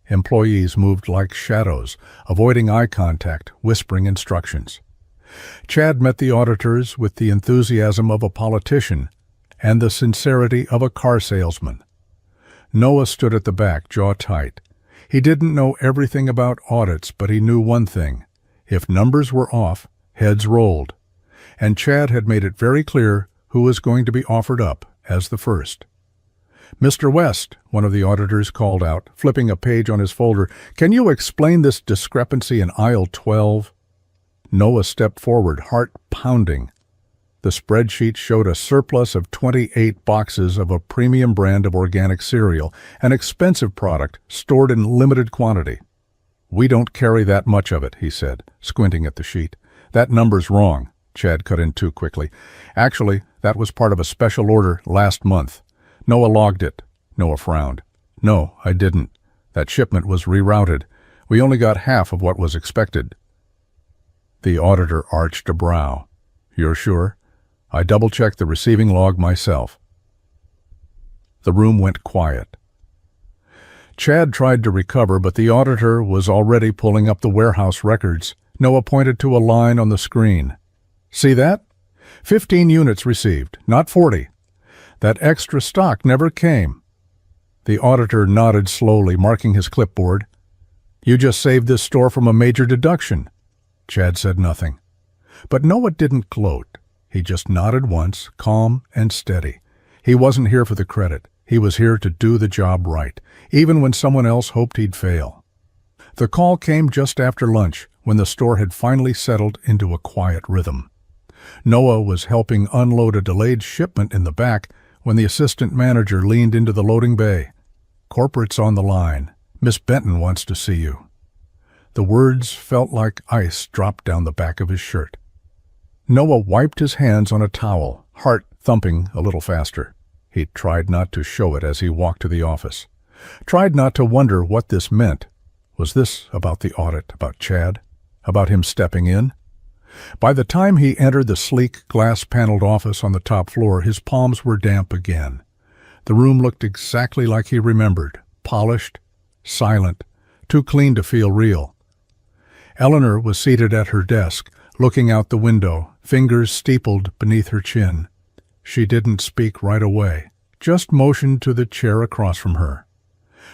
Employees moved like shadows, avoiding eye contact, whispering instructions. Chad met the auditors with the enthusiasm of a politician and the sincerity of a car salesman. Noah stood at the back, jaw tight. He didn't know everything about audits, but he knew one thing. If numbers were off, heads rolled. And Chad had made it very clear who was going to be offered up as the first. "Mr. West," one of the auditors called out, flipping a page on his folder, "can you explain this discrepancy in aisle 12? Noah stepped forward, heart pounding. The spreadsheet showed a surplus of 28 boxes of a premium brand of organic cereal, an expensive product stored in limited quantity. "We don't carry that much of it," he said, squinting at the sheet. "That number's wrong," Chad cut in too quickly. "Actually, that was part of a special order last month. Noah logged it." Noah frowned. "No, I didn't. That shipment was rerouted. We only got half of what was expected." The auditor arched a brow. "You're sure? I double-checked the receiving log myself." The room went quiet. Chad tried to recover, but the auditor was already pulling up the warehouse records. Noah pointed to a line on the screen. "See that? 15 units received, not 40. That extra stock never came." The auditor nodded slowly, marking his clipboard. "You just saved this store from a major deduction." Chad said nothing. But Noah didn't gloat. He just nodded once, calm and steady. He wasn't here for the credit. He was here to do the job right, even when someone else hoped he'd fail. The call came just after lunch, when the store had finally settled into a quiet rhythm. Noah was helping unload a delayed shipment in the back when the assistant manager leaned into the loading bay. "Corporate's on the line. Miss Benton wants to see you." The words felt like ice dropped down the back of his shirt. Noah wiped his hands on a towel, heart thumping a little faster. He tried not to show it as he walked to the office. Tried not to wonder what this meant. Was this about the audit, about Chad, about him stepping in? By the time he entered the sleek, glass-paneled office on the top floor, his palms were damp again. The room looked exactly like he remembered, polished, silent, too clean to feel real. Eleanor was seated at her desk, looking out the window, fingers steepled beneath her chin. She didn't speak right away, just motioned to the chair across from her.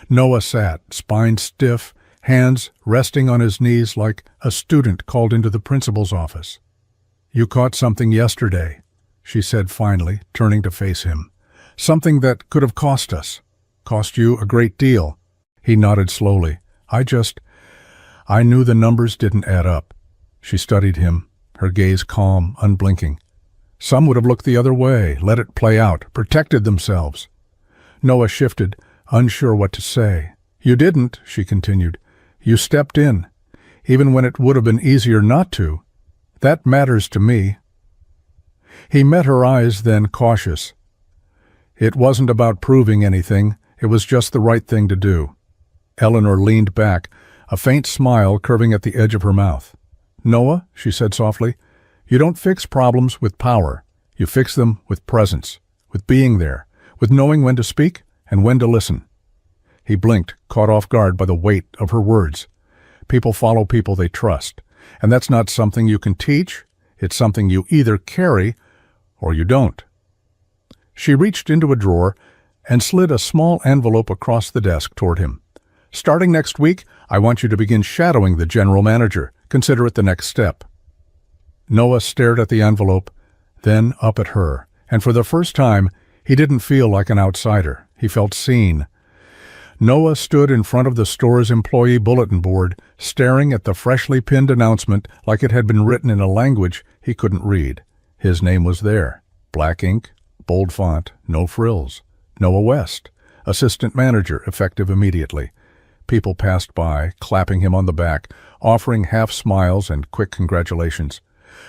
Noah sat, spine stiff, hands resting on his knees like a student called into the principal's office. "You caught something yesterday," she said finally, turning to face him. "Something that could have cost us. Cost you a great deal." He nodded slowly. I knew the numbers didn't add up." She studied him, her gaze calm, unblinking. "Some would have looked the other way, let it play out, protected themselves." Noah shifted, unsure what to say. "You didn't," she continued. "You stepped in, even when it would have been easier not to. That matters to me." He met her eyes, then cautious. It wasn't about proving anything. It was just the right thing to do. Eleanor leaned back, a faint smile curving at the edge of her mouth. "Noah," she said softly, "you don't fix problems with power. You fix them with presence, with being there, with knowing when to speak and when to listen." He blinked, caught off guard by the weight of her words. People follow people they trust, and that's not something you can teach. It's something you either carry or you don't. She reached into a drawer and slid a small envelope across the desk toward him. "Starting next week, I want you to begin shadowing the general manager. Consider it the next step." Noah stared at the envelope, then up at her, and for the first time, he didn't feel like an outsider. He felt seen. Noah stood in front of the store's employee bulletin board, staring at the freshly pinned announcement like it had been written in a language he couldn't read. His name was there, black ink, bold font, no frills. Noah West, assistant manager, effective immediately. People passed by, clapping him on the back, offering half smiles and quick congratulations.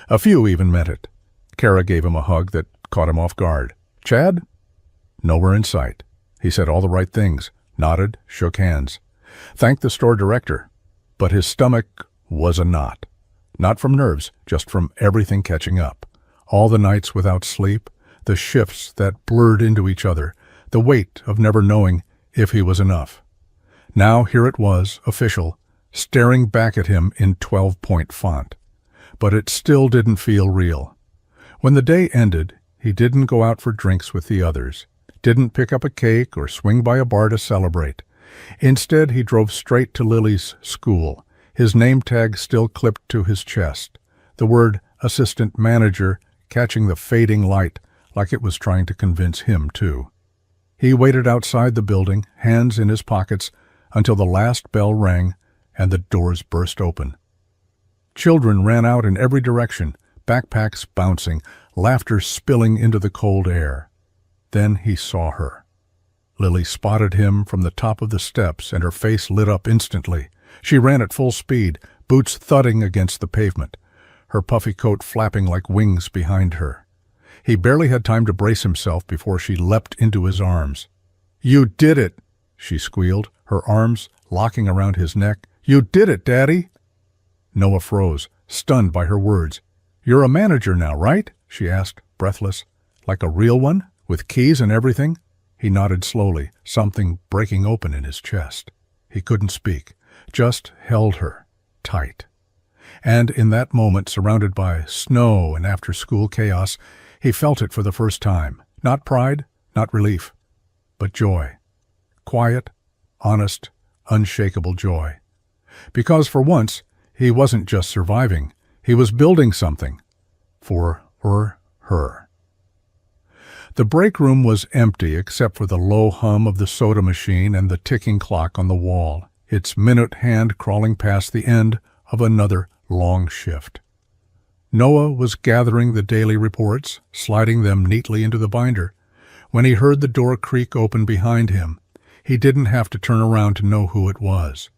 A few even meant it. Kara gave him a hug that caught him off guard. "Chad?" Nowhere in sight. He said all the right things, nodded, shook hands. Thanked the store director. But his stomach was a knot. Not from nerves, just from everything catching up. All the nights without sleep, the shifts that blurred into each other, the weight of never knowing if he was enough. Now here it was, official, staring back at him in 12-point font. But it still didn't feel real. When the day ended, he didn't go out for drinks with the others, didn't pick up a cake or swing by a bar to celebrate. Instead, he drove straight to Lily's school, his name tag still clipped to his chest, the word assistant manager catching the fading light like it was trying to convince him too. He waited outside the building, hands in his pockets, until the last bell rang and the doors burst open. Children ran out in every direction, backpacks bouncing, laughter spilling into the cold air. Then he saw her. Lily spotted him from the top of the steps, and her face lit up instantly. She ran at full speed, boots thudding against the pavement, her puffy coat flapping like wings behind her. He barely had time to brace himself before she leapt into his arms. "You did it!" she squealed, her arms locking around his neck. "You did it, Daddy!" Noah froze, stunned by her words. "You're a manager now, right?" she asked, breathless. "Like a real one, with keys and everything?" He nodded slowly, something breaking open in his chest. He couldn't speak, just held her, tight. And in that moment, surrounded by snow and after-school chaos, he felt it for the first time. Not pride, not relief, but joy. Quiet, honest, unshakable joy. Because for once, he wasn't just surviving. He was building something. For her. The break room was empty except for the low hum of the soda machine and the ticking clock on the wall, its minute hand crawling past the end of another long shift. Noah was gathering the daily reports, sliding them neatly into the binder. When he heard the door creak open behind him, he didn't have to turn around to know who it was.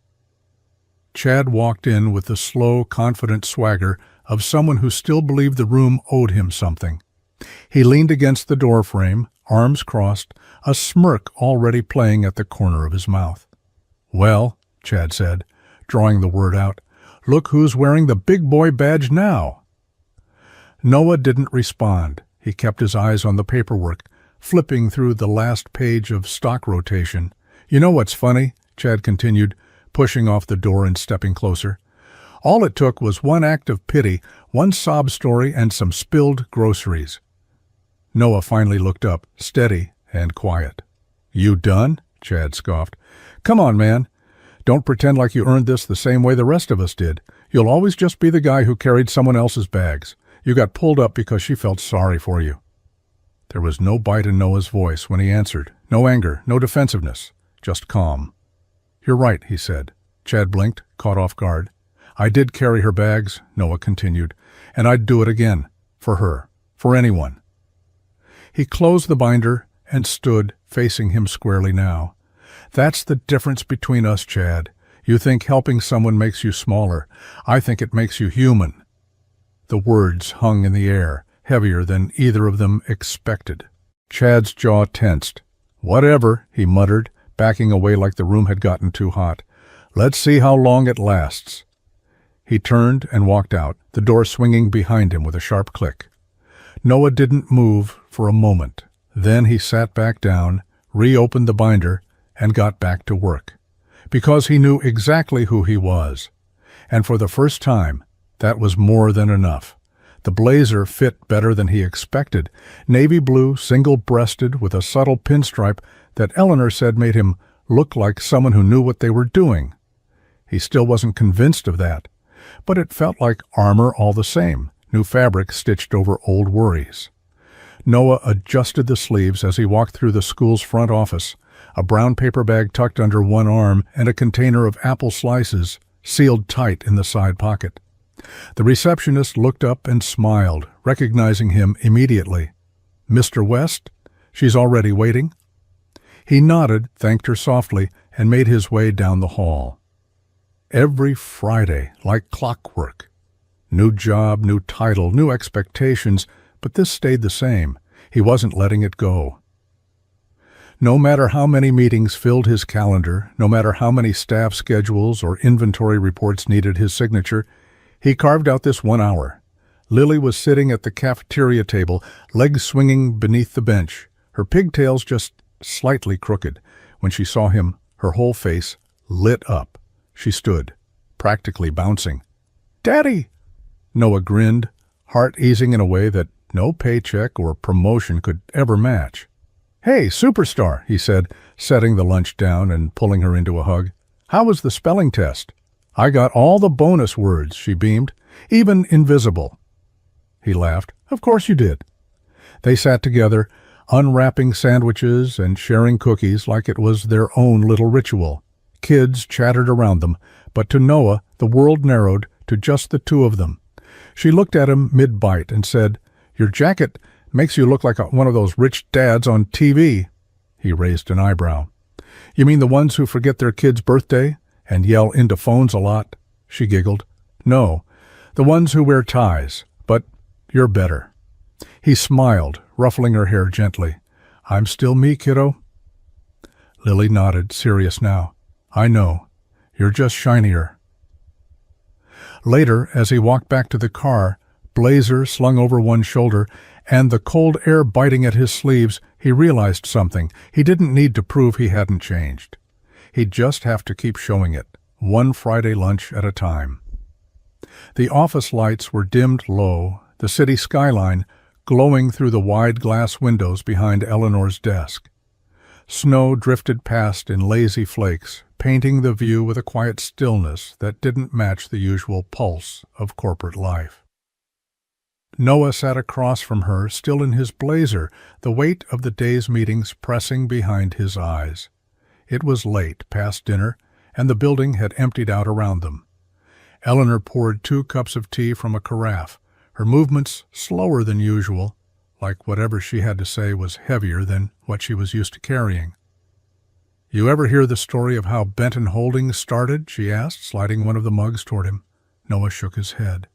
Chad walked in with the slow, confident swagger of someone who still believed the room owed him something. He leaned against the doorframe, arms crossed, a smirk already playing at the corner of his mouth. "Well," Chad said, drawing the word out, "look who's wearing the big boy badge now." Noah didn't respond. He kept his eyes on the paperwork, flipping through the last page of stock rotation. "You know what's funny?" Chad continued, pushing off the door and stepping closer. "All it took was one act of pity, one sob story, and some spilled groceries." Noah finally looked up, steady and quiet. "You done?" Chad scoffed. "Come on, man. Don't pretend like you earned this the same way the rest of us did. You'll always just be the guy who carried someone else's bags. You got pulled up because she felt sorry for you." There was no bite in Noah's voice when he answered. No anger, no defensiveness, just calm. "You're right," he said. Chad blinked, caught off guard. "I did carry her bags," Noah continued, "and I'd do it again. For her. For anyone." He closed the binder and stood, facing him squarely now. "That's the difference between us, Chad. You think helping someone makes you smaller. I think it makes you human." The words hung in the air, heavier than either of them expected. Chad's jaw tensed. "Whatever," he muttered, backing away like the room had gotten too hot. "Let's see how long it lasts." He turned and walked out, the door swinging behind him with a sharp click. Noah didn't move for a moment. Then he sat back down, reopened the binder, and got back to work. Because he knew exactly who he was. And for the first time, that was more than enough. The blazer fit better than he expected, navy blue, single-breasted, with a subtle pinstripe that Eleanor said made him look like someone who knew what they were doing. He still wasn't convinced of that, but it felt like armor all the same, new fabric stitched over old worries. Noah adjusted the sleeves as he walked through the school's front office, a brown paper bag tucked under one arm and a container of apple slices sealed tight in the side pocket. The receptionist looked up and smiled, recognizing him immediately. "Mr. West? She's already waiting?" He nodded, thanked her softly, and made his way down the hall. Every Friday, like clockwork. New job, new title, new expectations, but this stayed the same. He wasn't letting it go. No matter how many meetings filled his calendar, no matter how many staff schedules or inventory reports needed his signature, he carved out this 1 hour. Lily was sitting at the cafeteria table, legs swinging beneath the bench, her pigtails just slightly crooked. When she saw him, her whole face lit up. She stood, practically bouncing. "Daddy!" Noah grinned, heart easing in a way that no paycheck or promotion could ever match. "Hey, superstar," he said, setting the lunch down and pulling her into a hug. "How was the spelling test?" "I got all the bonus words," she beamed, "even invisible." He laughed. "Of course you did." They sat together, unwrapping sandwiches and sharing cookies like it was their own little ritual. Kids chattered around them, but to Noah the world narrowed to just the two of them. She looked at him mid-bite and said, "Your jacket makes you look like one of those rich dads on TV." He raised an eyebrow. "You mean the ones who forget their kid's birthday and yell into phones a lot?" She giggled. "No, the ones who wear ties, but you're better." He smiled, ruffling her hair gently. "I'm still me, kiddo." Lily nodded, serious now. "I know. You're just shinier." Later, as he walked back to the car, blazer slung over one shoulder and the cold air biting at his sleeves, he realized something. He didn't need to prove he hadn't changed. He'd just have to keep showing it, one Friday lunch at a time. The office lights were dimmed low, the city skyline glowing through the wide glass windows behind Eleanor's desk. Snow drifted past in lazy flakes, painting the view with a quiet stillness that didn't match the usual pulse of corporate life. Noah sat across from her, still in his blazer, the weight of the day's meetings pressing behind his eyes. It was late, past dinner, and the building had emptied out around them. Eleanor poured 2 cups of tea from a carafe, her movements slower than usual, like whatever she had to say was heavier than what she was used to carrying. "You ever hear the story of how Benton Holdings started?" she asked, sliding one of the mugs toward him. Noah shook his head.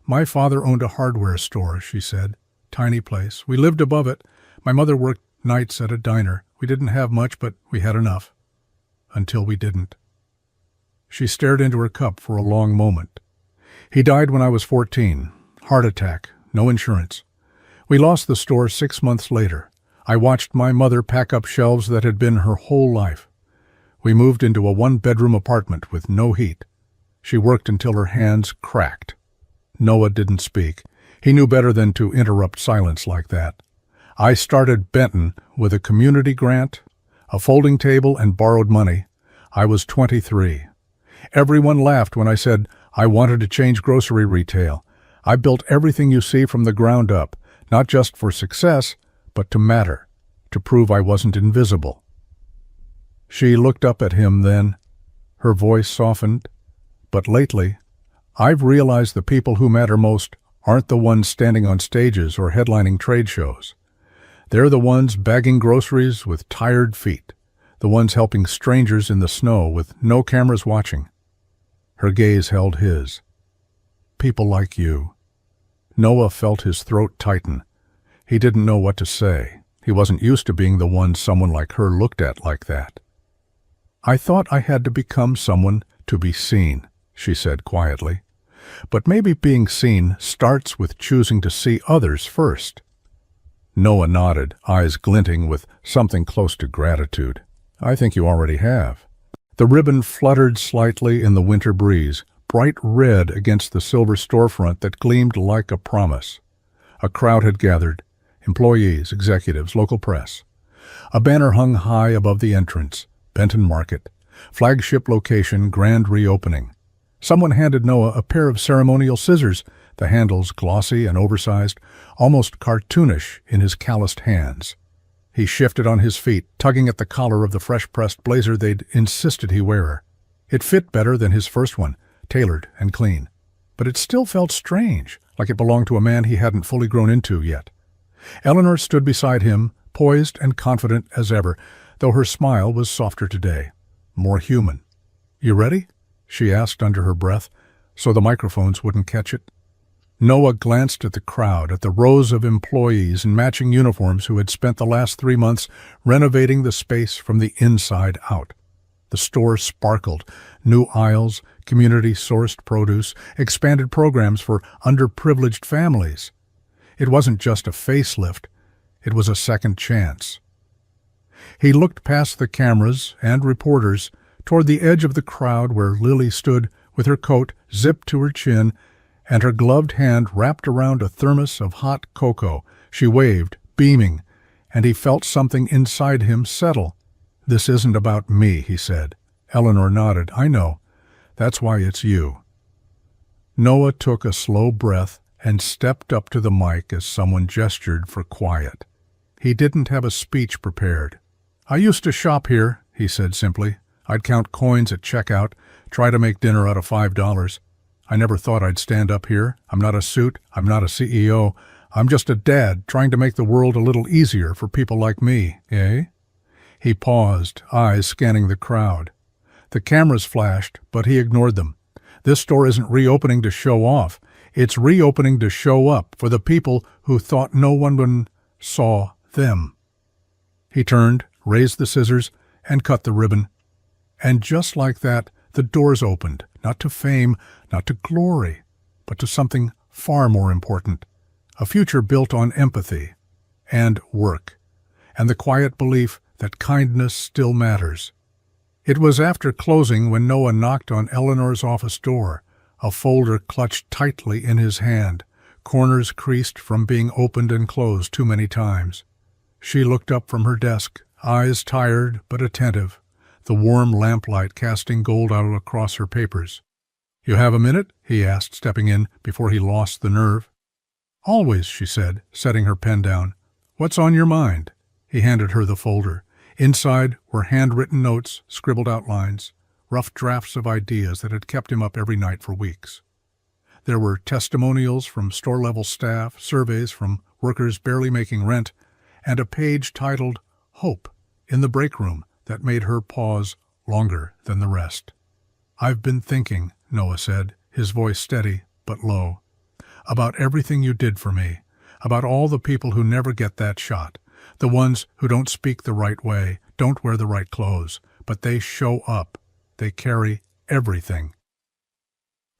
"My father owned a hardware store," she said. "Tiny place. We lived above it. My mother worked nights at a diner. We didn't have much, but we had enough. Until we didn't." She stared into her cup for a long moment. "He died when I was 14. Heart attack. No insurance. We lost the store 6 months later. I watched my mother pack up shelves that had been her whole life. We moved into a 1-bedroom apartment with no heat. She worked until her hands cracked." Noah didn't speak. He knew better than to interrupt silence like that. "I started Benton with a community grant, a folding table, and borrowed money. I was 23. Everyone laughed when I said I wanted to change grocery retail. I built everything you see from the ground up, not just for success, but to matter, to prove I wasn't invisible." She looked up at him then. Her voice softened. "But lately, I've realized the people who matter most aren't the ones standing on stages or headlining trade shows. They're the ones bagging groceries with tired feet, the ones helping strangers in the snow with no cameras watching." Her gaze held his. "People like you." Noah felt his throat tighten. He didn't know what to say. He wasn't used to being the one someone like her looked at like that. "I thought I had to become someone to be seen," she said quietly. "But maybe being seen starts with choosing to see others first." Noah nodded, eyes glinting with something close to gratitude. "I think you already have." The ribbon fluttered slightly in the winter breeze, bright red against the silver storefront that gleamed like a promise. A crowd had gathered, employees, executives, local press. A banner hung high above the entrance, Benton Market, flagship location, grand reopening. Someone handed Noah a pair of ceremonial scissors, the handles glossy and oversized, almost cartoonish in his calloused hands. He shifted on his feet, tugging at the collar of the fresh-pressed blazer they'd insisted he wear. It fit better than his first one, tailored and clean. But it still felt strange, like it belonged to a man he hadn't fully grown into yet. Eleanor stood beside him, poised and confident as ever, though her smile was softer today, more human. "You ready?" she asked under her breath, so the microphones wouldn't catch it. Noah glanced at the crowd, at the rows of employees in matching uniforms who had spent the last 3 months renovating the space from the inside out. The store sparkled, new aisles, community-sourced produce, expanded programs for underprivileged families. It wasn't just a facelift, it was a second chance. He looked past the cameras and reporters toward the edge of the crowd where Lily stood with her coat zipped to her chin and her gloved hand wrapped around a thermos of hot cocoa. She waved, beaming, and he felt something inside him settle. "This isn't about me," he said. Eleanor nodded. "I know. That's why it's you." Noah took a slow breath and stepped up to the mic as someone gestured for quiet. He didn't have a speech prepared. "I used to shop here," he said simply. "I'd count coins at checkout, try to make dinner out of $5. I never thought I'd stand up here. I'm not a suit. I'm not a CEO. I'm just a dad trying to make the world a little easier for people like me, eh?" He paused, eyes scanning the crowd. The cameras flashed, but he ignored them. This store isn't reopening to show off. It's reopening to show up for the people who thought no one saw them. He turned, raised the scissors, and cut the ribbon. And just like that, the doors opened, not to fame, not to glory, but to something far more important, a future built on empathy and work, and the quiet belief that kindness still matters. It was after closing when Noah knocked on Eleanor's office door, a folder clutched tightly in his hand, corners creased from being opened and closed too many times. She looked up from her desk, eyes tired but attentive, the warm lamplight casting gold out across her papers. "You have a minute?" he asked, stepping in before he lost the nerve. "Always," she said, setting her pen down. "What's on your mind?" He handed her the folder. Inside were handwritten notes, scribbled outlines, rough drafts of ideas that had kept him up every night for weeks. There were testimonials from store-level staff, surveys from workers barely making rent, and a page titled "Hope" in the break room that made her pause longer than the rest. "I've been thinking," Noah said, his voice steady but low, "about everything you did for me, about all the people who never get that shot, the ones who don't speak the right way, don't wear the right clothes, but they show up, they carry everything."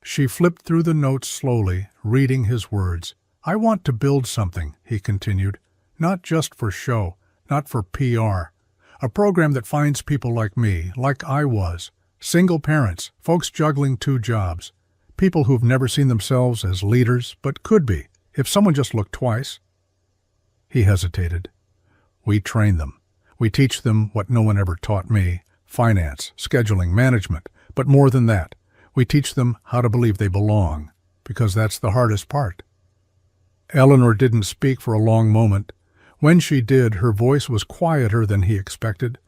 She flipped through the notes slowly, reading his words. "I want to build something," he continued, "not just for show, not for PR. A program that finds people like me, like I was, single parents, folks juggling 2 jobs, people who've never seen themselves as leaders, but could be, if someone just looked twice." He hesitated. "We train them. We teach them what no one ever taught me, finance, scheduling, management, but more than that, we teach them how to believe they belong, because that's the hardest part." Eleanor didn't speak for a long moment. When she did, her voice was quieter than he expected.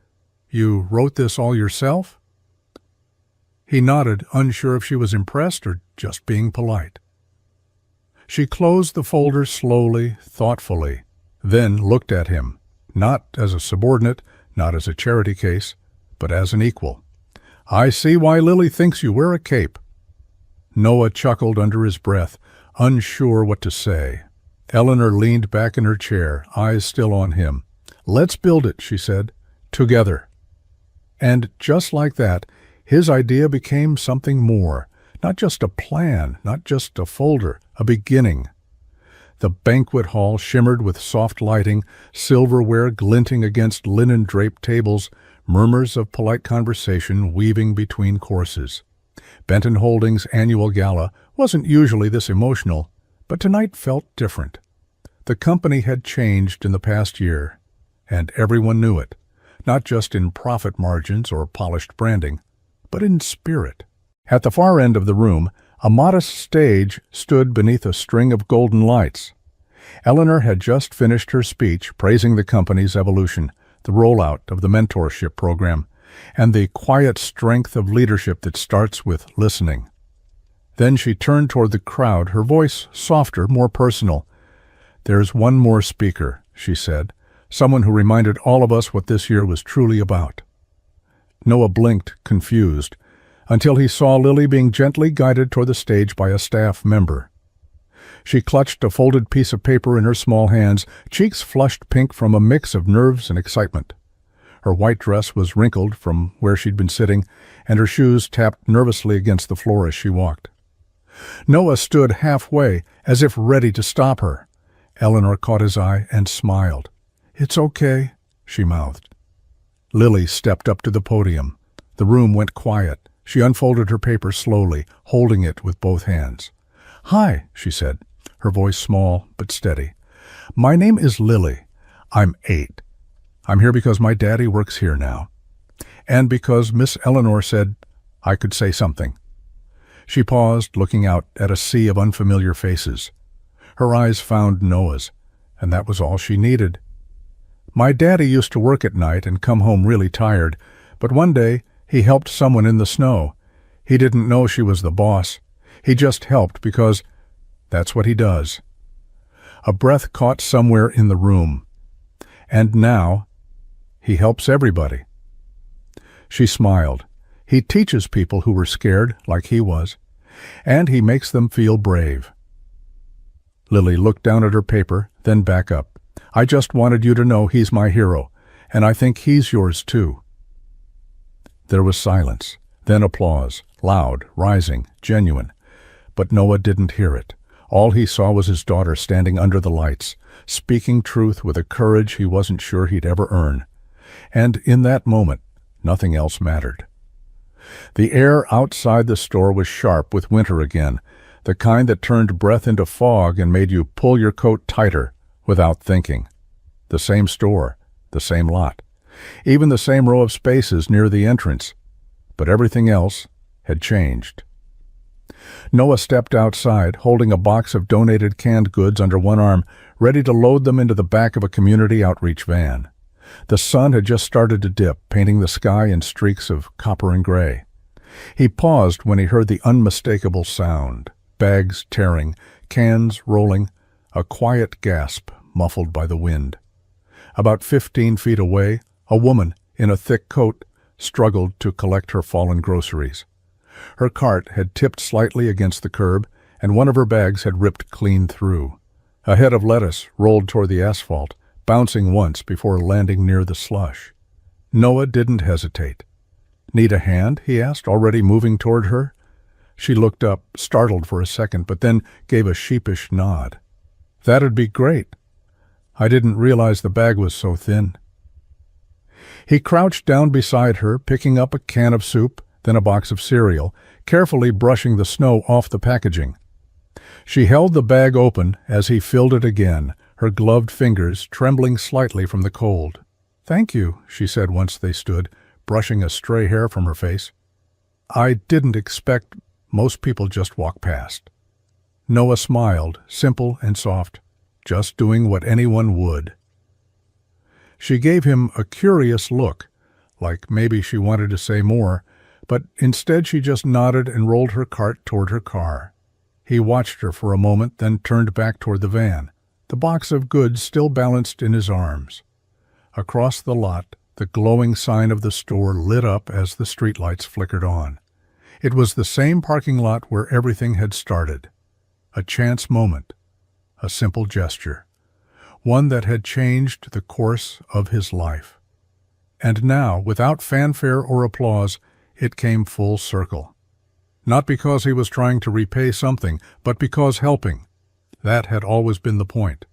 "You wrote this all yourself?" He nodded, unsure if she was impressed or just being polite. She closed the folder slowly, thoughtfully, then looked at him, not as a subordinate, not as a charity case, but as an equal. "I see why Lily thinks you wear a cape." Noah chuckled under his breath, unsure what to say. Eleanor leaned back in her chair, eyes still on him. "Let's build it," she said, "together." And just like that, his idea became something more. Not just a plan, not just a folder, a beginning. The banquet hall shimmered with soft lighting, silverware glinting against linen-draped tables, murmurs of polite conversation weaving between courses. Benton Holdings' annual gala wasn't usually this emotional, but tonight felt different. The company had changed in the past year, and everyone knew it, not just in profit margins or polished branding, but in spirit. At the far end of the room, a modest stage stood beneath a string of golden lights. Eleanor had just finished her speech praising the company's evolution, the rollout of the mentorship program, and the quiet strength of leadership that starts with listening. Then she turned toward the crowd, her voice softer, more personal. "There's one more speaker," she said, "someone who reminded all of us what this year was truly about." Noah blinked, confused, until he saw Lily being gently guided toward the stage by a staff member. She clutched a folded piece of paper in her small hands, cheeks flushed pink from a mix of nerves and excitement. Her white dress was wrinkled from where she'd been sitting, and her shoes tapped nervously against the floor as she walked. Noah stood halfway, as if ready to stop her. Eleanor caught his eye and smiled. "It's okay," she mouthed. Lily stepped up to the podium. The room went quiet. She unfolded her paper slowly, holding it with both hands. "Hi," she said, her voice small but steady. "My name is Lily. I'm 8. I'm here because my daddy works here now. And because Miss Eleanor said I could say something." She paused, looking out at a sea of unfamiliar faces. Her eyes found Noah's, and that was all she needed. "My daddy used to work at night and come home really tired, but one day he helped someone in the snow. He didn't know she was the boss. He just helped because that's what he does." A breath caught somewhere in the room. "And now he helps everybody." She smiled. "He teaches people who were scared, like he was, and he makes them feel brave." Lily looked down at her paper, then back up. "I just wanted you to know he's my hero, and I think he's yours too." There was silence, then applause, loud, rising, genuine. But Noah didn't hear it. All he saw was his daughter standing under the lights, speaking truth with a courage he wasn't sure he'd ever earn. And in that moment, nothing else mattered. The air outside the store was sharp with winter again, the kind that turned breath into fog and made you pull your coat tighter without thinking. The same store, the same lot, even the same row of spaces near the entrance, but everything else had changed. Noah stepped outside, holding a box of donated canned goods under one arm, ready to load them into the back of a community outreach van. The sun had just started to dip, painting the sky in streaks of copper and gray. He paused when he heard the unmistakable sound, bags tearing, cans rolling, a quiet gasp muffled by the wind. About 15 feet away, a woman in a thick coat struggled to collect her fallen groceries. Her cart had tipped slightly against the curb, and one of her bags had ripped clean through. A head of lettuce rolled toward the asphalt, bouncing once before landing near the slush. Noah didn't hesitate. "Need a hand?" he asked, already moving toward her. She looked up, startled for a second, but then gave a sheepish nod. "That'd be great. I didn't realize the bag was so thin." He crouched down beside her, picking up a can of soup, then a box of cereal, carefully brushing the snow off the packaging. She held the bag open as he filled it again, her gloved fingers trembling slightly from the cold. "Thank you," she said once they stood, brushing a stray hair from her face. "I didn't expect most people just walk past." Noah smiled, simple and soft, just doing what anyone would. She gave him a curious look, like maybe she wanted to say more, but instead she just nodded and rolled her cart toward her car. He watched her for a moment, then turned back toward the van, the box of goods still balanced in his arms. Across the lot, the glowing sign of the store lit up as the streetlights flickered on. It was the same parking lot where everything had started. A chance moment, a simple gesture. one that had changed the course of his life. And now, without fanfare or applause, it came full circle. Not because he was trying to repay something, but because helping. That had always been the point.